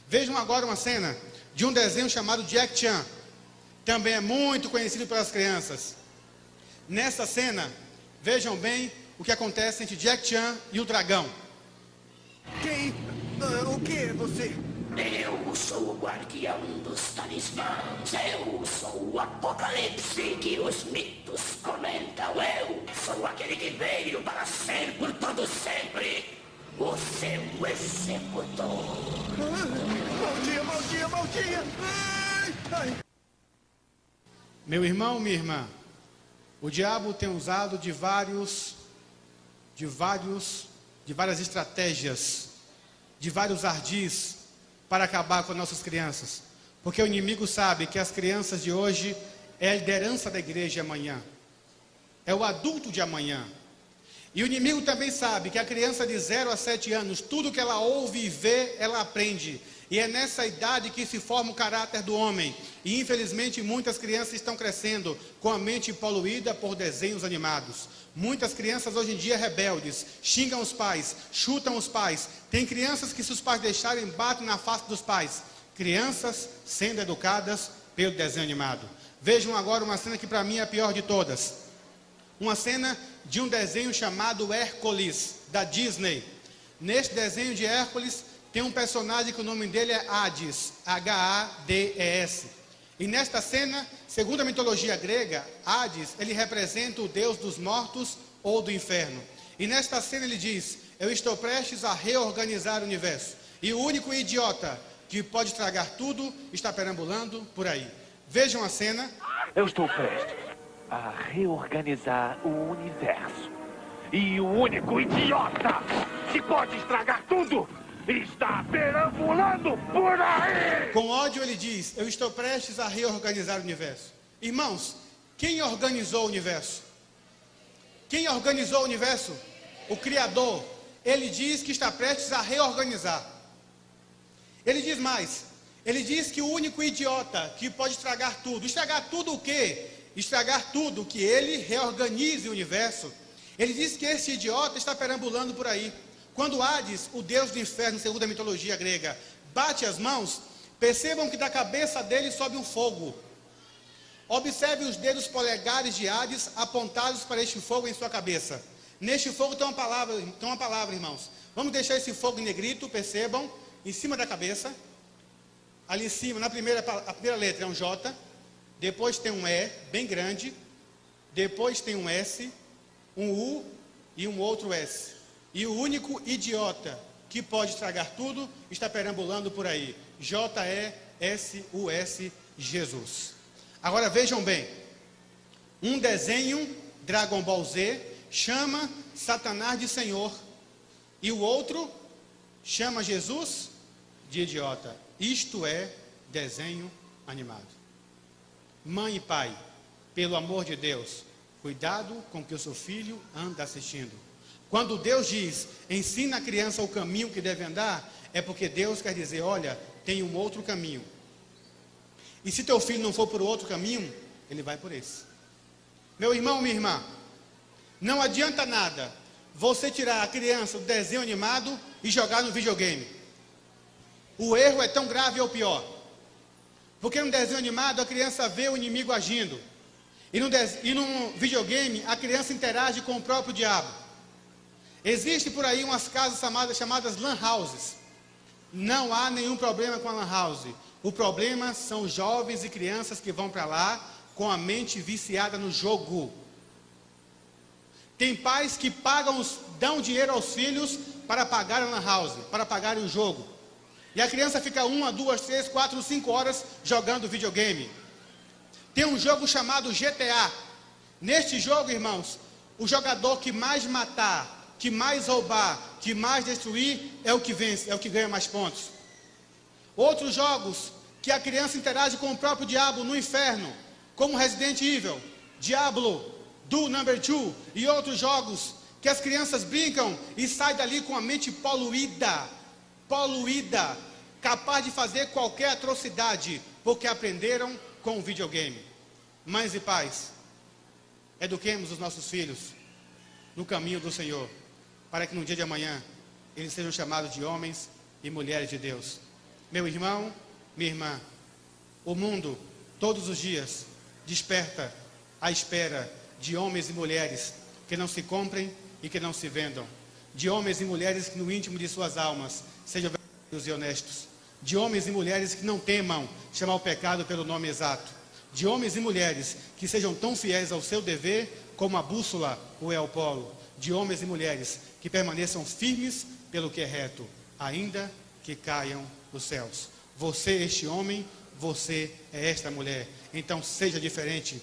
Vejam agora uma cena de um desenho chamado Jack Chan, também é muito conhecido pelas crianças. Nessa cena, vejam bem o que acontece entre Jack Chan e o dragão. Quem? O que é você? Eu sou o guardião dos talismãs. Eu sou o apocalipse que os mitos comentam. Eu sou aquele que veio para ser por todo sempre o seu executor. Maldia! Ai. Meu irmão, minha irmã, o diabo tem usado de várias estratégias, de vários ardis para acabar com nossas crianças. Porque o inimigo sabe que as crianças de hoje é a liderança da igreja de amanhã. É o adulto de amanhã. E o inimigo também sabe que a criança de 0 a 7 anos, tudo que ela ouve e vê, ela aprende. E é nessa idade que se forma o caráter do homem. E infelizmente muitas crianças estão crescendo com a mente poluída por desenhos animados. Muitas crianças hoje em dia rebeldes, xingam os pais, chutam os pais. Tem crianças que, se os pais deixarem, batem na face dos pais. Crianças sendo educadas pelo desenho animado. Vejam agora uma cena que para mim é a pior de todas. Uma cena de um desenho chamado Hércules, da Disney. Neste desenho de Hércules tem um personagem que o nome dele é Hades, H-A-D-E-S. E nesta cena, segundo a mitologia grega, Hades, ele representa o deus dos mortos ou do inferno. E nesta cena ele diz: eu estou prestes a reorganizar o universo. E o único idiota que pode estragar tudo está perambulando por aí. Vejam a cena. Eu estou prestes a reorganizar o universo. E o único idiota que pode estragar tudo está perambulando por aí! Com ódio ele diz: eu estou prestes a reorganizar o universo. Irmãos, quem organizou o universo? Quem organizou o universo? O Criador. Ele diz que está prestes a reorganizar. Ele diz mais. Ele diz que o único idiota que pode estragar tudo o quê? Estragar tudo, que ele reorganize o universo. Ele diz que esse idiota está perambulando por aí. Quando Hades, o deus do inferno, segundo a mitologia grega, bate as mãos, percebam que da cabeça dele sobe um fogo. Observe os dedos polegares de Hades apontados para este fogo em sua cabeça. Neste fogo tem uma palavra, irmãos. Vamos deixar esse fogo em negrito, percebam, em cima da cabeça. Ali em cima, a primeira letra é um J, depois tem um E, bem grande, depois tem um S, um U e um outro S. E o único idiota que pode estragar tudo está perambulando por aí. J-E-S-U-S, Jesus. Agora vejam bem. Um desenho, Dragon Ball Z, chama Satanás de Senhor. E o outro chama Jesus de idiota. Isto é desenho animado. Mãe e pai, pelo amor de Deus, cuidado com o que o seu filho anda assistindo. Quando Deus diz, ensina a criança o caminho que deve andar, é porque Deus quer dizer, olha, tem um outro caminho. E se teu filho não for por outro caminho, ele vai por esse. Meu irmão, minha irmã, não adianta nada você tirar a criança do desenho animado e jogar no videogame. O erro é tão grave ou pior. Porque no desenho animado a criança vê o inimigo agindo. E no videogame a criança interage com o próprio diabo. Existe por aí umas casas chamadas lan houses. Não há nenhum problema com a lan house. O problema são os jovens e crianças que vão para lá com a mente viciada no jogo. Tem pais que dão dinheiro aos filhos para pagar a lan house, para pagarem o jogo. E a criança fica 1, 2, 3, 4, 5 horas jogando videogame. Tem um jogo chamado GTA. Neste jogo, irmãos, o jogador que mais matar, que mais roubar, que mais destruir, é o que vence, é o que ganha mais pontos. Outros jogos que a criança interage com o próprio diabo no inferno, como Resident Evil, Diablo, Do Number 2 e outros jogos que as crianças brincam e saem dali com a mente poluída, capaz de fazer qualquer atrocidade, porque aprenderam com o videogame. Mães e pais, eduquemos os nossos filhos no caminho do Senhor, para que no dia de amanhã eles sejam chamados de homens e mulheres de Deus. Meu irmão, minha irmã, o mundo todos os dias desperta à espera de homens e mulheres que não se comprem e que não se vendam, de homens e mulheres que no íntimo de suas almas sejam verdadeiros e honestos, de homens e mulheres que não temam chamar o pecado pelo nome exato, de homens e mulheres que sejam tão fiéis ao seu dever como a bússola o é ao polo, de homens e mulheres que permaneçam firmes pelo que é reto, ainda que caiam os céus. Você é este homem, você é esta mulher. Então seja diferente